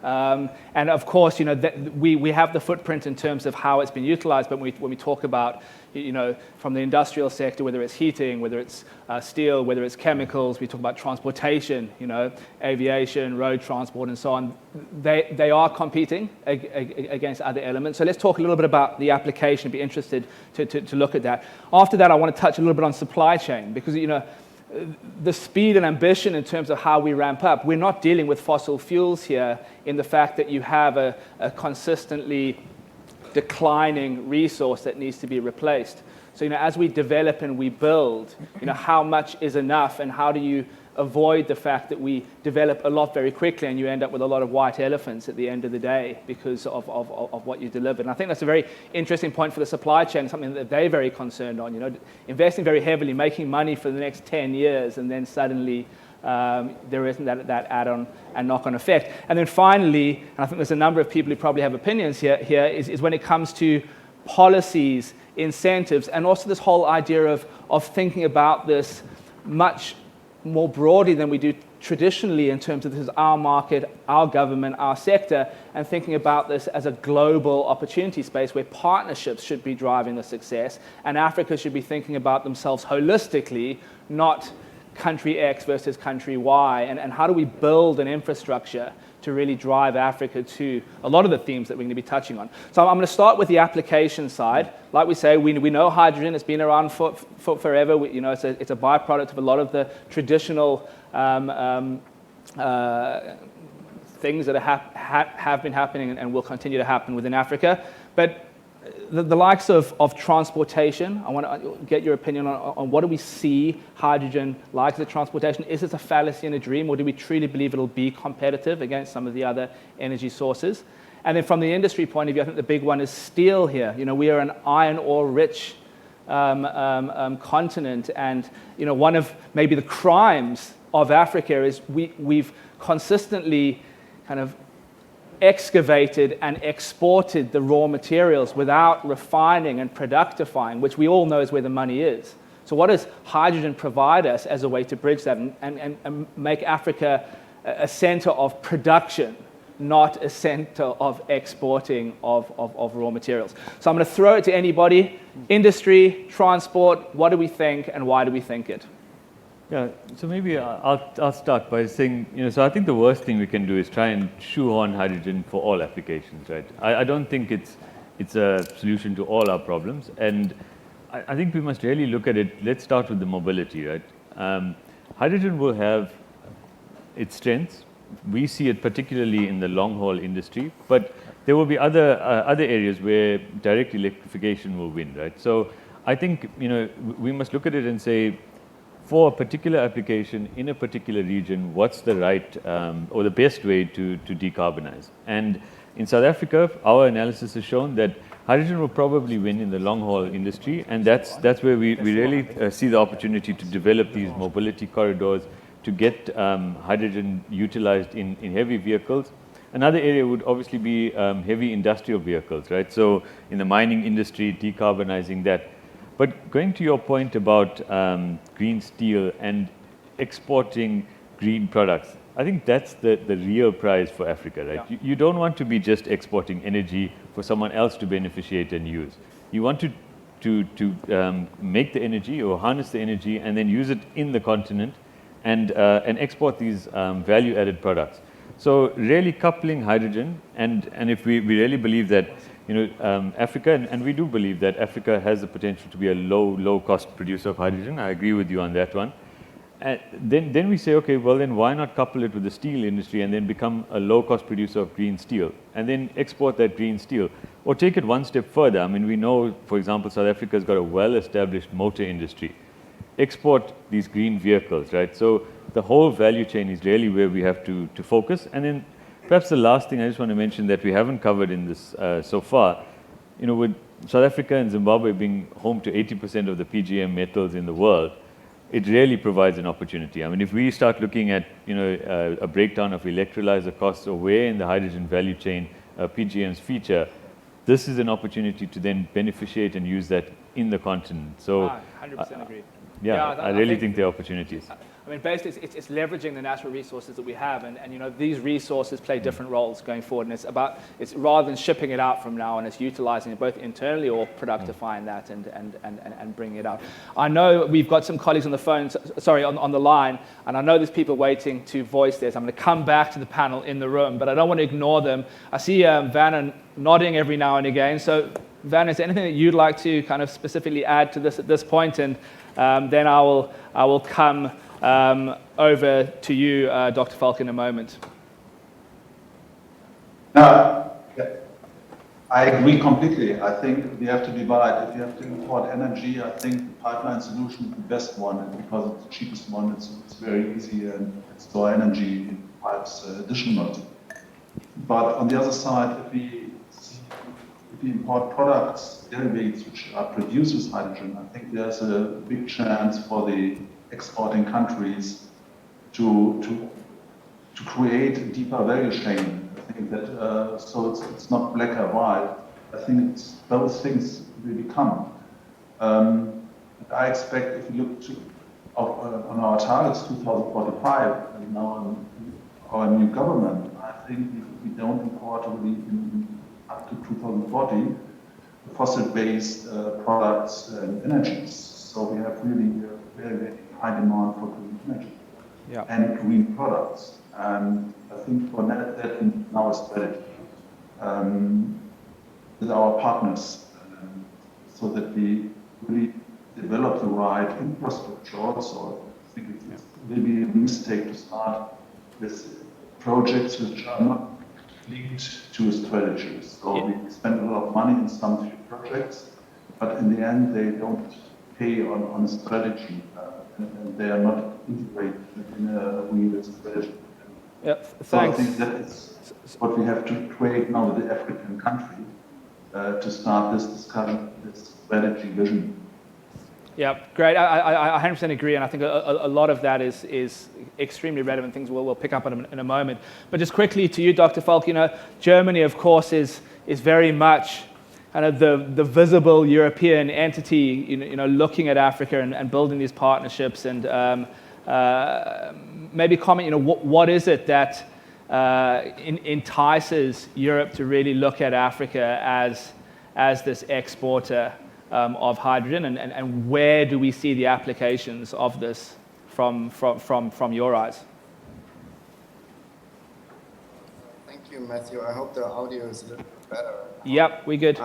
And of course, we have the footprint in terms of how it's been utilized, but when we talk about, from the industrial sector, whether it's heating, whether it's steel, whether it's chemicals, we talk about transportation, aviation, road transport, and so on. They are competing against other elements. So let's talk a little bit about the application. I'd be interested to look at that. After that, I want to touch a little bit on supply chain, because, the speed and ambition in terms of how we ramp up, we're not dealing with fossil fuels here in the fact that you have a consistently declining resource that needs to be replaced. So, as we develop and we build, how much is enough, and how do you avoid the fact that we develop a lot very quickly and you end up with a lot of white elephants at the end of the day because of what you delivered. And I think that's a very interesting point for the supply chain, something that they're very concerned on, investing very heavily, making money for the next 10 years, and then suddenly there isn't that add-on and knock-on effect. And then finally, and I think there's a number of people who probably have opinions here is when it comes to policies, incentives, and also this whole idea of thinking about this much more broadly than we do traditionally in terms of this is our market, our government, our sector, and thinking about this as a global opportunity space where partnerships should be driving the success, and Africa should be thinking about themselves holistically, not country X versus country Y, and how do we build an infrastructure to really drive Africa to a lot of the themes that we're going to be touching on. So I'm going to start with the application side. Like we say, we know hydrogen. It's been around for forever. It's a byproduct of a lot of the traditional things that have been happening and will continue to happen within Africa. But the likes of transportation, I want to get your opinion on what do we see hydrogen like as a transportation? Is it a fallacy and a dream, or do we truly believe it'll be competitive against some of the other energy sources? And then from the industry point of view, I think the big one is steel here. We are an iron ore rich continent, and one of maybe the crimes of Africa is we've consistently kind of excavated and exported the raw materials without refining and productifying, which we all know is where the money is. So what does hydrogen provide us as a way to bridge that and make Africa a center of production, not a center of exporting of raw materials? So I'm going to throw it to anybody. Industry, transport, what do we think and why do we think it? Yeah, so maybe I'll start by saying, so I think the worst thing we can do is try and shoehorn hydrogen for all applications, right? I don't think it's a solution to all our problems, and I think we must really look at it. Let's start with the mobility, right? Hydrogen will have its strengths. We see it particularly in the long-haul industry, but there will be other areas where direct electrification will win, right? So I think, we must look at it and say, for a particular application in a particular region, what's the right or the best way to decarbonize? And in South Africa, our analysis has shown that hydrogen will probably win in the long-haul industry, and that's where we really see the opportunity to develop these mobility corridors to get hydrogen utilized in heavy vehicles. Another area would obviously be heavy industrial vehicles, right? So in the mining industry, decarbonizing that. But going to your point about green steel and exporting green products, I think that's the real prize for Africa, right? Yeah. You don't want to be just exporting energy for someone else to beneficiate and use. You want to make the energy or harness the energy and then use it in the continent and export these value-added products. So really coupling hydrogen, and if we really believe that Africa, and we do believe that Africa has the potential to be a low-cost producer of hydrogen. I agree with you on that one. Then we say, okay, well then why not couple it with the steel industry and then become a low-cost producer of green steel and then export that green steel? Or take it one step further. I mean, we know, for example, South Africa's got a well-established motor industry. Export these green vehicles, right? So the whole value chain is really where we have to focus. And then perhaps the last thing I just want to mention that we haven't covered in this so far, with South Africa and Zimbabwe being home to 80% of the PGM metals in the world, it really provides an opportunity. I mean, if we start looking at a breakdown of electrolyzer costs or where in the hydrogen value chain PGMs feature, this is an opportunity to then beneficiate and use that in the continent. So, 100% agree. I really think there are opportunities. I mean, basically, it's leveraging the natural resources that we have, and these resources play different roles going forward, and it's rather than shipping it out from now on, it's utilizing it both internally or productifying that and bringing it out. I know we've got some colleagues on the phone, on the line, and I know there's people waiting to voice this. I'm going to come back to the panel in the room, but I don't want to ignore them. I see Werner nodding every now and again, so Werner, is there anything that you'd like to kind of specifically add to this at this point? And then I will come over to you, Dr. Falk, in a moment. I agree completely. I think we have to divide. If you have to import energy, I think the pipeline solution is the best one, and because it's the cheapest one, it's very easy and store energy in pipes additionally. But on the other side, if we import products, derivatives which are produced with hydrogen, I think there's a big chance for the exporting countries to create a deeper value chain. I think that so it's not black or white. I think those things will become. I expect if you look on our targets 2045 and now our new government, I think if we don't import really up to 2040 fossil-based products and energies. So we have really a very, very high demand for green energy and green products. And I think for that in our strategy with our partners, so that we really develop the right infrastructure also. I think it will be a mistake to start with projects which are not linked to a strategy. So we spend a lot of money in some few projects, but in the end they don't pay on a strategy, and they are not integrated in a real strategy. Thanks. So I think that is what we have to create now with the African country to start this discussion, this strategy vision. Yeah, great. I 100% agree, and I think a lot of that is extremely relevant things we'll pick up on in a moment. But just quickly to you, Dr. Falk, Germany, of course, is very much kind of the visible European entity, looking at Africa and building these partnerships, and maybe comment, what is it that entices Europe to really look at Africa as this exporter of hydrogen, and where do we see the applications of this from your eyes? Thank you, Matthew. I hope the audio is a little bit better. Yep, we good.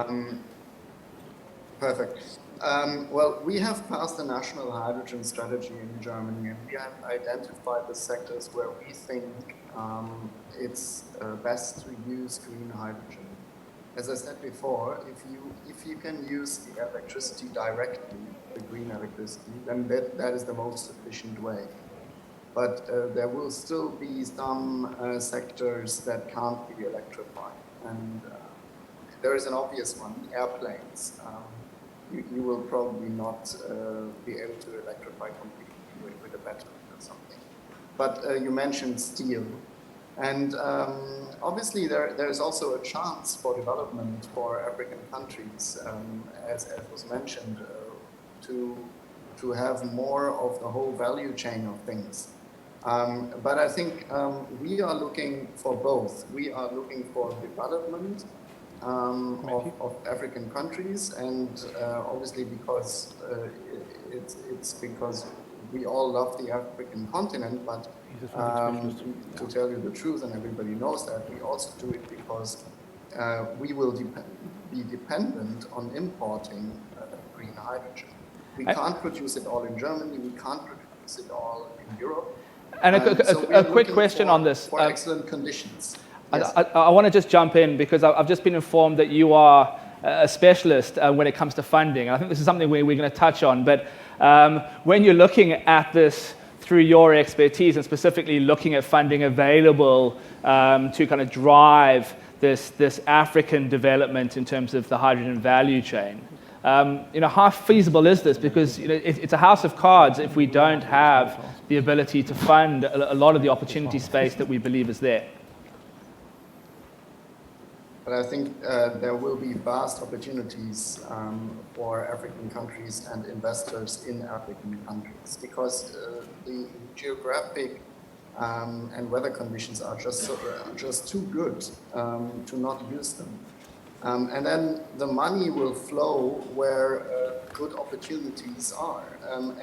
Perfect. Well, we have passed a national hydrogen strategy in Germany, and we have identified the sectors where we think it's best to use green hydrogen. As I said before, if you can use the electricity directly, the green electricity, then that is the most efficient way. But there will still be some sectors that can't be electrified, and there is an obvious one: airplanes. You will probably not be able to electrify completely with a battery or something. But you mentioned steel. And obviously there is also a chance for development for African countries, as was mentioned, to have more of the whole value chain of things. But I think we are looking for both. We are looking for development of African countries, and obviously because it's because we all love the African continent, but to tell you the truth, and everybody knows that, we also do it because we will be dependent on importing green hydrogen. We can't produce it all in Germany, we can't produce it all in Europe. And a quick question on this. For excellent conditions. Yes. I want to just jump in because I've just been informed that you are a specialist when it comes to funding. I think this is something we're going to touch on, but when you're looking at this through your expertise and specifically looking at funding available to kind of drive this African development in terms of the hydrogen value chain, how feasible is this? Because it's a house of cards if we don't have the ability to fund a lot of the opportunity space that we believe is there. But I think there will be vast opportunities for African countries and investors in African countries because the geographic and weather conditions are just too good to not use them. And then the money will flow where good opportunities are.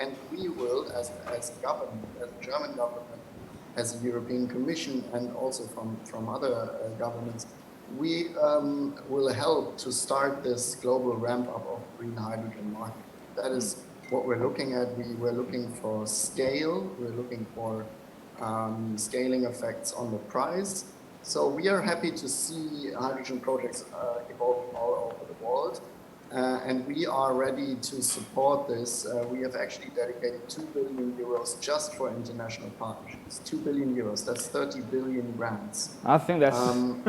And we will, as a government, as a German government, as a European Commission, and also from other governments, we will help to start this global ramp-up of green hydrogen market. That is what we're looking at. We're looking for scale. We're looking for scaling effects on the price. So we are happy to see hydrogen projects evolving all over the world. And we are ready to support this. We have actually dedicated 2 billion euros just for international partnerships. 2 billion euros, that's 30 billion grants. I think that's...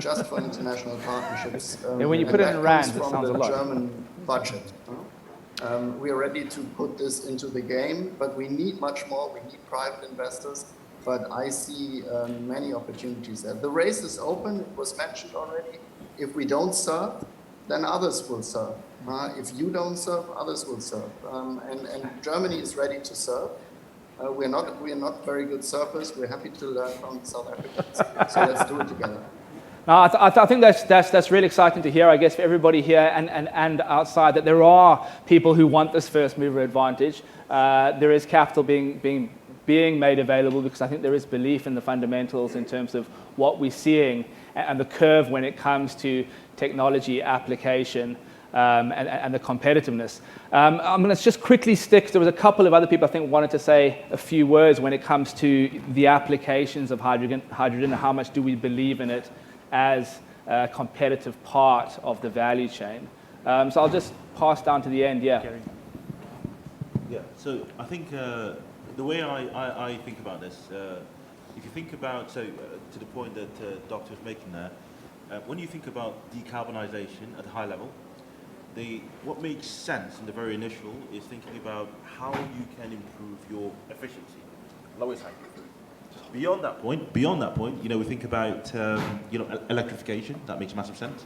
just for international partnerships. And when you put it in rands, it sounds a lot. From the German budget. We are ready to put this into the game, but we need much more. We need private investors. But I see many opportunities there. The race is open, it was mentioned already. If we don't serve, then others will serve. If you don't serve, others will serve. And Germany is ready to serve. We're not very good surfers. We're happy to learn from the South Africans. So let's do it together. No, I think that's really exciting to hear, I guess, for everybody here and outside, that there are people who want this first mover advantage. There is capital being made available because I think there is belief in the fundamentals in terms of what we're seeing and the curve when it comes to technology application and the competitiveness. I'm going to just quickly stick. There was a couple of other people I think wanted to say a few words when it comes to the applications of hydrogen and how much do we believe in it as a competitive part of the value chain. So I'll just pass down to the end. Yeah. Yeah. So I think the way I think about this, if you think about, to the point that Doctor was making there, when you think about decarbonisation at a high level, what makes sense in the very initial is thinking about how you can improve your efficiency, lowest hanging fruit. Beyond that point, we think about electrification. That makes massive sense,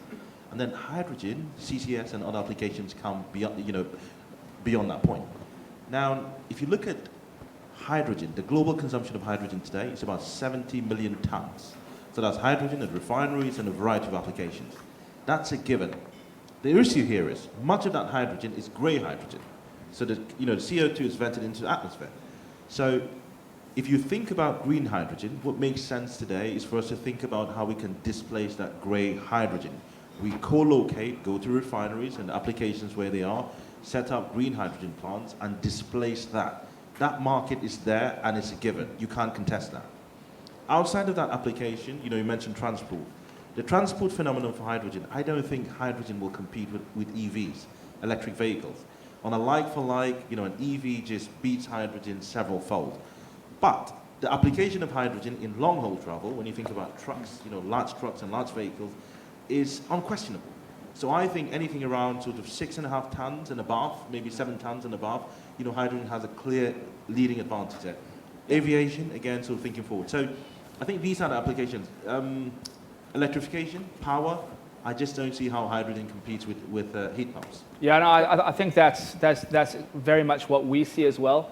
and then hydrogen, CCS, and other applications come beyond that point. Now, if you look at hydrogen, the global consumption of hydrogen today is about 70 million tons. So that's hydrogen at refineries and a variety of applications. That's a given. The issue here is much of that hydrogen is grey hydrogen. So that the CO2 is vented into the atmosphere. So if you think about green hydrogen, what makes sense today is for us to think about how we can displace that grey hydrogen. We co-locate, go to refineries and applications where they are, set up green hydrogen plants and displace that. That market is there and it's a given. You can't contest that. Outside of that application, you mentioned transport. The transport phenomenon for hydrogen, I don't think hydrogen will compete with EVs, electric vehicles. On a like-for-like, an EV just beats hydrogen several fold. But the application of hydrogen in long-haul travel, when you think about trucks, large trucks and large vehicles, is unquestionable. So I think anything around sort of 6.5 tons and above, maybe 7 tons and above, hydrogen has a clear leading advantage there. Aviation, again, sort of thinking forward. So I think these are the applications. Electrification, power, I just don't see how hydrogen competes with heat pumps. Yeah, no, I think that's very much what we see as well.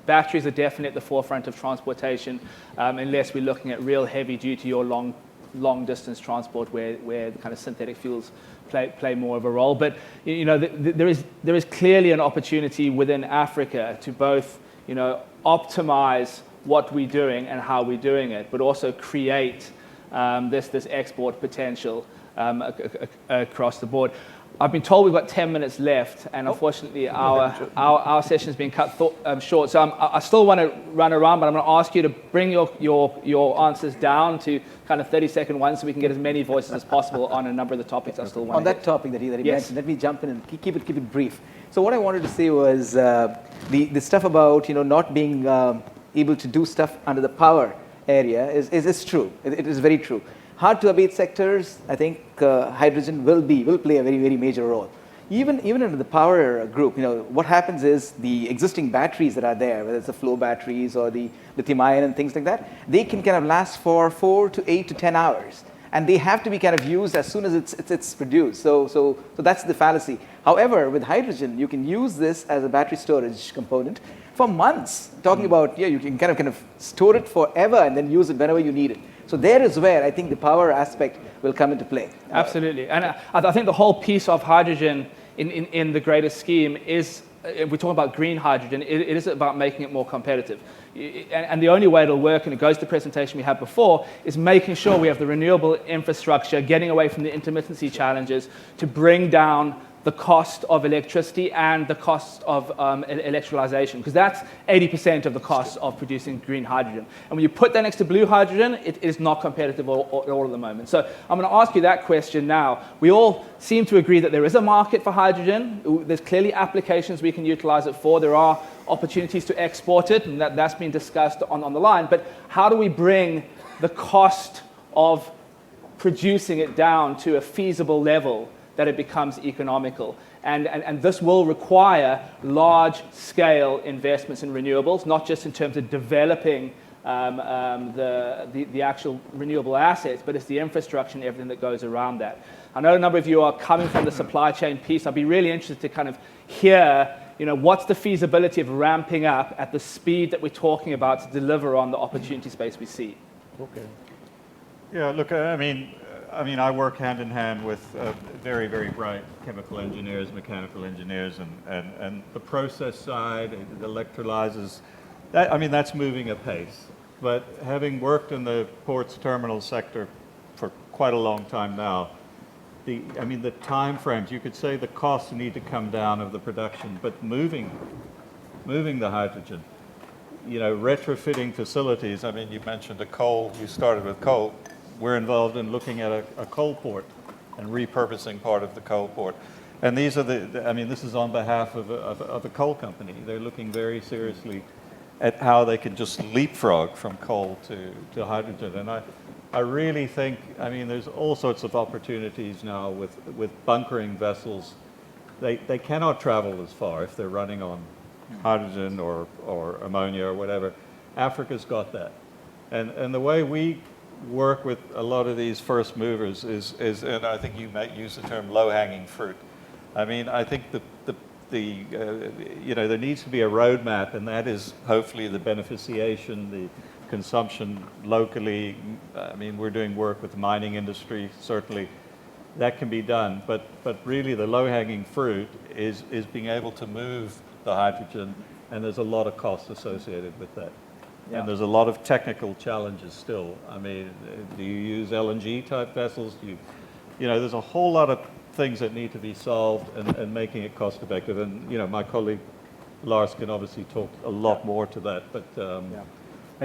Batteries are definitely at the forefront of transportation, unless we're looking at real heavy duty or long distance transport where the kind of synthetic fuels play more of a role. But there is clearly an opportunity within Africa to both optimize what we're doing and how we're doing it, but also create this export potential across the board. I've been told we've got 10 minutes left, and unfortunately our session has been cut short. So I still want to run around, but I'm going to ask you to bring your answers down to kind of 30-second ones so we can get as many voices as possible on a number of the topics I still want on that topic that he mentioned. Let me jump in and keep it brief. So what I wanted to say was the stuff about not being able to do stuff under the power area is true. It is very true. Hard to abate sectors, I think hydrogen will play a very, very major role. Even under the power group, what happens is the existing batteries that are there, whether it's the flow batteries or the lithium ion and things like that, they can kind of last for 4 to 8 to 10 hours. and they have to be kind of used as soon as it's produced. So that's the fallacy. However, with hydrogen, you can use this as a battery storage component for months. Talking about, you can kind of store it forever and then use it whenever you need it. So there is where I think the power aspect will come into play. Absolutely. And I think the whole piece of hydrogen in the greater scheme is, if we're talking about green hydrogen, it is about making it more competitive. And the only way it'll work, and it goes to the presentation we had before, is making sure we have the renewable infrastructure, getting away from the intermittency challenges to bring down the cost of electricity and the cost of electrolyzation, because that's 80% of the cost of producing green hydrogen. And when you put that next to blue hydrogen, it is not competitive all at the moment. So I'm going to ask you that question now. We all seem to agree that there is a market for hydrogen. There's clearly applications we can utilize it for. There are opportunities to export it, and that's been discussed on the line. But how do we bring the cost of producing it down to a feasible level that it becomes economical? And this will require large-scale investments in renewables, not just in terms of developing the actual renewable assets, but it's the infrastructure and everything that goes around that. I know a number of you are coming from the supply chain piece. I'd be really interested to kind of hear, what's the feasibility of ramping up at the speed that we're talking about to deliver on the opportunity space we see? Okay. Yeah, look, I mean, I work hand in hand with very, very bright chemical engineers, mechanical engineers, and the process side, the electrolyzers, that's moving apace. But having worked in the ports terminal sector for quite a long time now, the time frames, you could say the costs need to come down of the production, but moving the hydrogen, retrofitting facilities. You mentioned you started with coal. We're involved in looking at a coal port and repurposing part of the coal port. And these are this is on behalf of a coal company. They're looking very seriously at how they can just leapfrog from coal to hydrogen. And I really think, there's all sorts of opportunities now with bunkering vessels. They cannot travel as far if they're running on hydrogen or ammonia or whatever. Africa's got that. And the way we work with a lot of these first movers is and I think you might use the term low-hanging fruit. I think there needs to be a roadmap, and that is hopefully the beneficiation, the consumption locally. We're doing work with the mining industry, certainly that can be done, but really the low-hanging fruit is being able to move the hydrogen, and there's a lot of cost associated with that. Yeah. And there's a lot of technical challenges still. Do you use LNG type vessels? There's a whole lot of things that need to be solved and making it cost effective. And my colleague Lars can obviously talk a lot more to that, but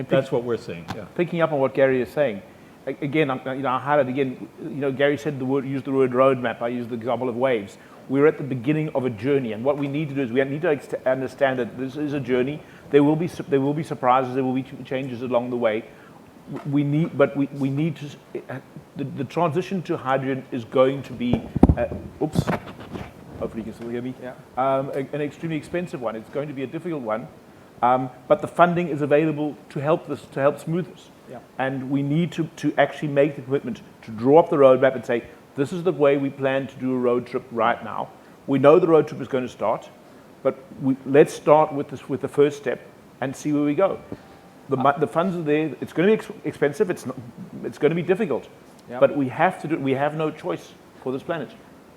that's what we're seeing. Yeah. Picking up on what Gary is saying, again, I highlight again. Gary said used the word roadmap. I used the example of waves. We're at the beginning of a journey, and what we need to do is we need to understand that this is a journey. There will be surprises. There will be changes along the way. We need to. The transition to hydrogen is going to be. Hopefully you can still hear me. Yeah. An extremely expensive one. It's going to be a difficult one, but the funding is available to help smooth this. Yeah. And we need to actually make the commitment to draw up the roadmap and say, this is the way we plan to do a road trip right now. We know the road trip is going to start, but let's start with the first step and see where we go. The funds are there. It's going to be expensive. It's going to be difficult, but we have to do it. We have no choice for this planet.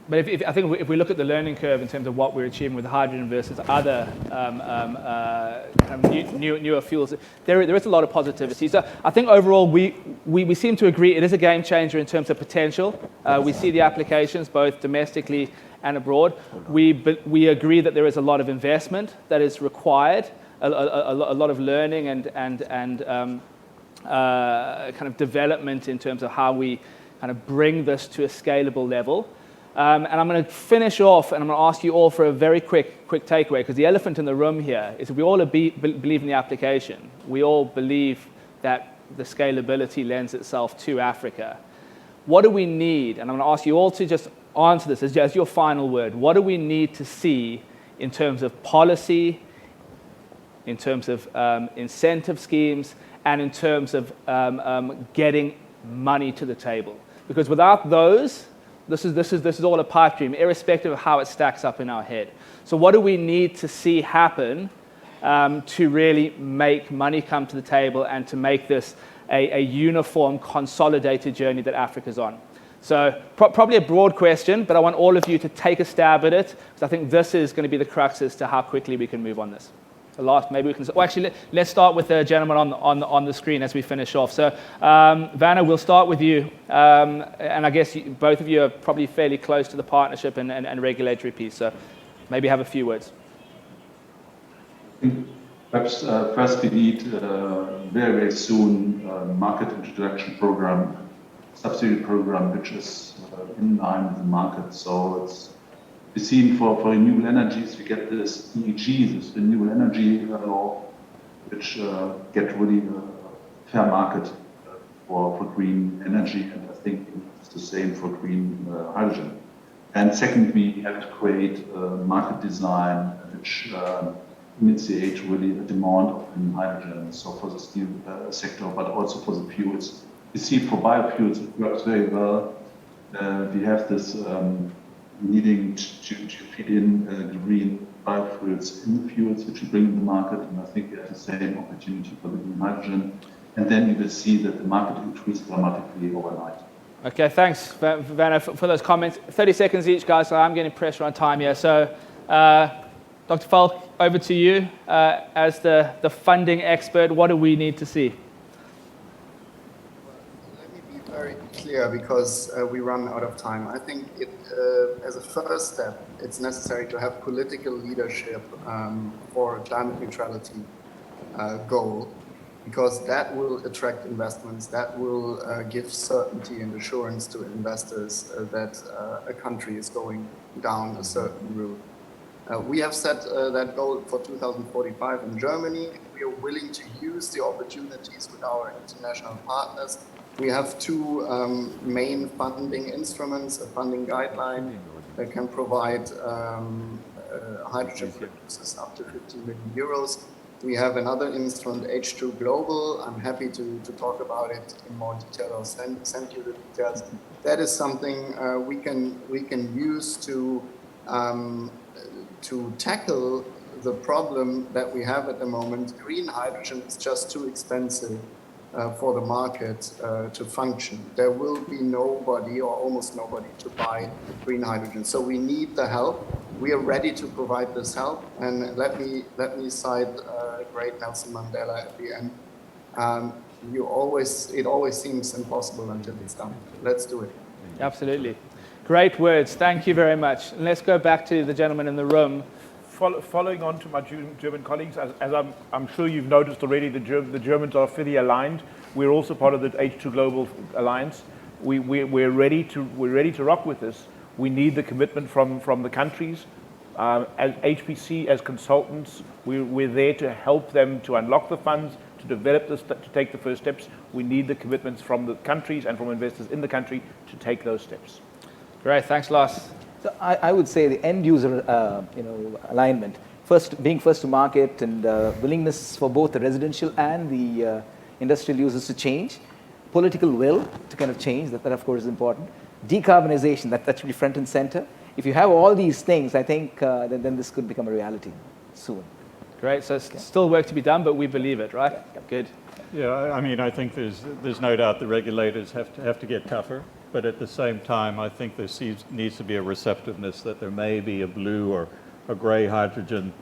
But I think if we look at the learning curve in terms of what we're achieving with hydrogen versus other kind of newer fuels, there is a lot of positivity. So I think overall we seem to agree it is a game changer in terms of potential. We see the applications both domestically and abroad. We agree that there is a lot of investment that is required, a lot of learning and kind of development in terms of how we kind of bring this to a scalable level. And I'm going to finish off, and I'm going to ask you all for a very quick takeaway, because the elephant in the room here is that we all believe in the application. We all believe that the scalability lends itself to Africa. What do we need? And I'm going to ask you all to just answer this as your final word. What do we need to see in terms of policy, in terms of incentive schemes, and in terms of getting money to the table? Because without those, this is all a pipe dream, irrespective of how it stacks up in our head. So what do we need to see happen to really make money come to the table and to make this a uniform, consolidated journey that Africa's on? So probably a broad question, but I want all of you to take a stab at it, because I think this is going to be the crux as to how quickly we can move on this. Last, maybe we can. Well, actually, let's start with the gentleman on the screen as we finish off. So, Werner, we'll start with you, and I guess both of you are probably fairly close to the partnership and regulatory piece. So, maybe have a few words. Perhaps first we need very, very soon market introduction program, subsidy program, which is in line with the market. So it's seen for renewable energies, we get this EEG, this renewable energy law, which get really a fair market for green energy, and I think it's the same for green hydrogen. And second, we have to create a market design which initiate really a demand of green hydrogen, so for the steel sector, but also for the fuels. You see, for biofuels, it works very well. We have this needing to feed in green biofuels in the fuels which we bring to the market, and I think we have the same opportunity for the green hydrogen. And then you will see that the market increases dramatically overnight. Okay, thanks, Werner, for those comments. 30 seconds each, guys, so I'm getting pressure on time here. So, Dr. Falk, over to you as the funding expert. What do we need to see? Let me be very clear, because we run out of time. I think as a first step, it's necessary to have political leadership for a climate neutrality goal, because that will attract investments, that will give certainty and assurance to investors that a country is going down a certain route. We have set that goal for 2045 in Germany. We are willing to use the opportunities with our international partners. We have two main funding instruments, a funding guideline that can provide hydrogen producers up to 50 million euros. We have another instrument, H2Global. I'm happy to talk about it in more detail. I'll send you the details. That is something we can use to tackle the problem that we have at the moment. Green hydrogen is just too expensive for the market to function. There will be nobody or almost nobody to buy green hydrogen. So we need the help. We are ready to provide this help. And let me cite great Nelson Mandela at the end. It always seems impossible until it's done. Let's do it. Absolutely. Great words. Thank you very much. And let's go back to the gentleman in the room. Following on to my German colleagues, as I'm sure you've noticed already, the Germans are fully aligned. We're also part of the H2Global Alliance. We're ready to rock with this. We need the commitment from the countries. As HPC, as consultants, we're there to help them to unlock the funds, to develop this, to take the first steps. We need the commitments from the countries and from investors in the country to take those steps. Great, thanks, Lars. So I would say the end user, alignment, being first to market, and willingness for both the residential and the industrial users to change, political will to kind of change. That of course is important. Decarbonization, that should be front and center. If you have all these things, I think then this could become a reality soon. Great. So still work to be done, but we believe it, right? Yeah. Good. Yeah, I mean, I think there's no doubt the regulators have to get tougher. But at the same time, I think there needs to be a receptiveness that there may be a blue or a gray hydrogen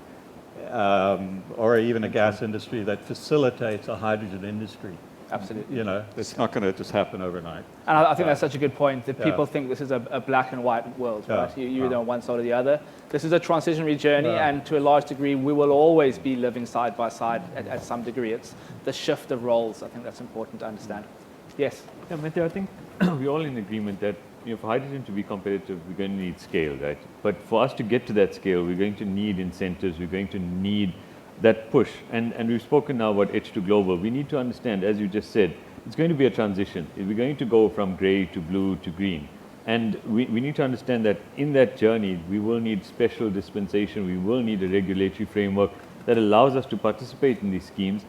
or even a gas industry that facilitates a hydrogen industry. Absolutely. You know, it's not going to just happen overnight. And I think that's such a good point, that people think this is a black and white world, right? You're either on one side or the other. This is a transitionary journey, and to a large degree, we will always be living side by side at some degree. It's the shift of roles. I think that's important to understand. Yes? Yeah, Matthew, I think we're all in agreement that for hydrogen to be competitive, we're going to need scale, right? But for us to get to that scale, we're going to need incentives, we're going to need that push. And we've spoken now about H2Global. We need to understand, as you just said, it's going to be a transition. We're going to go from gray to blue to green. And we need to understand that in that journey, we will need special dispensation, we will need a regulatory framework that allows us to participate in these schemes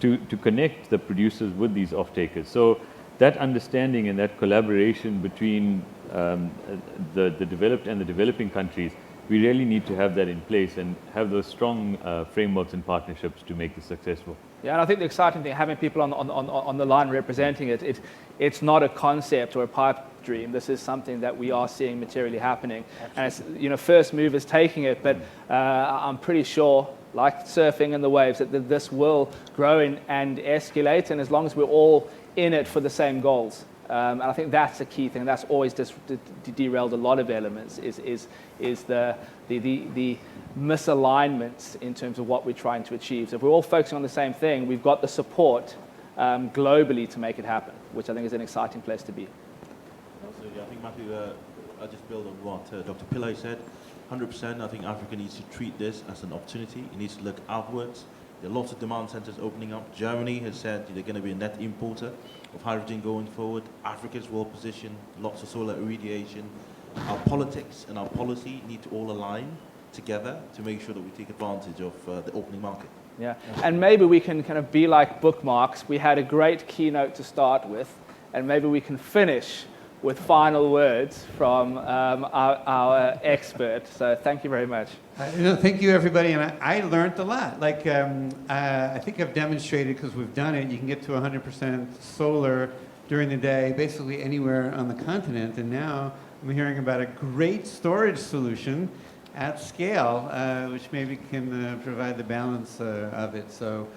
to connect the producers with these off-takers. So that understanding and that collaboration between the developed and the developing countries, we really need to have that in place and have those strong frameworks and partnerships to make this successful. Yeah, and I think the exciting thing, having people on the line representing it's not a concept or a pipe dream. This is something that we are seeing materially happening. Absolutely. And it's, first movers taking it, but I'm pretty sure, like surfing in the waves, that this will grow and escalate, and as long as we're all in it for the same goals. And I think that's a key thing. That's always derailed a lot of elements, is the misalignments in terms of what we're trying to achieve. So if we're all focusing on the same thing, we've got the support globally to make it happen, which I think is an exciting place to be. Absolutely. I think, Matthew, I'll just build on what Dr. Pillay said. 100%, I think Africa needs to treat this as an opportunity. It needs to look outwards. There are lots of demand centers opening up. Germany has said they're going to be a net importer of hydrogen going forward. Africa is well positioned, lots of solar irradiation. Our politics and our policy need to all align together to make sure that we take advantage of the opening market. Yeah, and maybe we can kind of be like bookmarks. We had a great keynote to start with, and maybe we can finish with final words from our expert. So thank you very much. Thank you, everybody. And I learned a lot. Like, I think I've demonstrated, because we've done it, you can get to 100% solar during the day, basically anywhere on the continent. And now I'm hearing about a great storage solution at scale, which maybe can provide the balance of it. So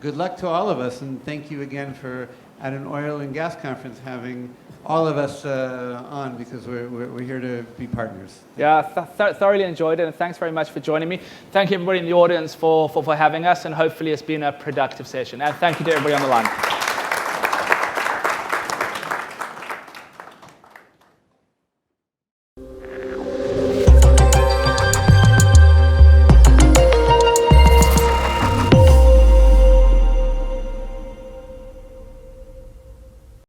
good luck to all of us. And thank you again for, at an oil and gas conference, having all of us on, because we're here to be partners. Yeah, thoroughly enjoyed it, and thanks very much for joining me. Thank you everybody in the audience for having us, and hopefully it's been a productive session. And thank you to everybody on the line.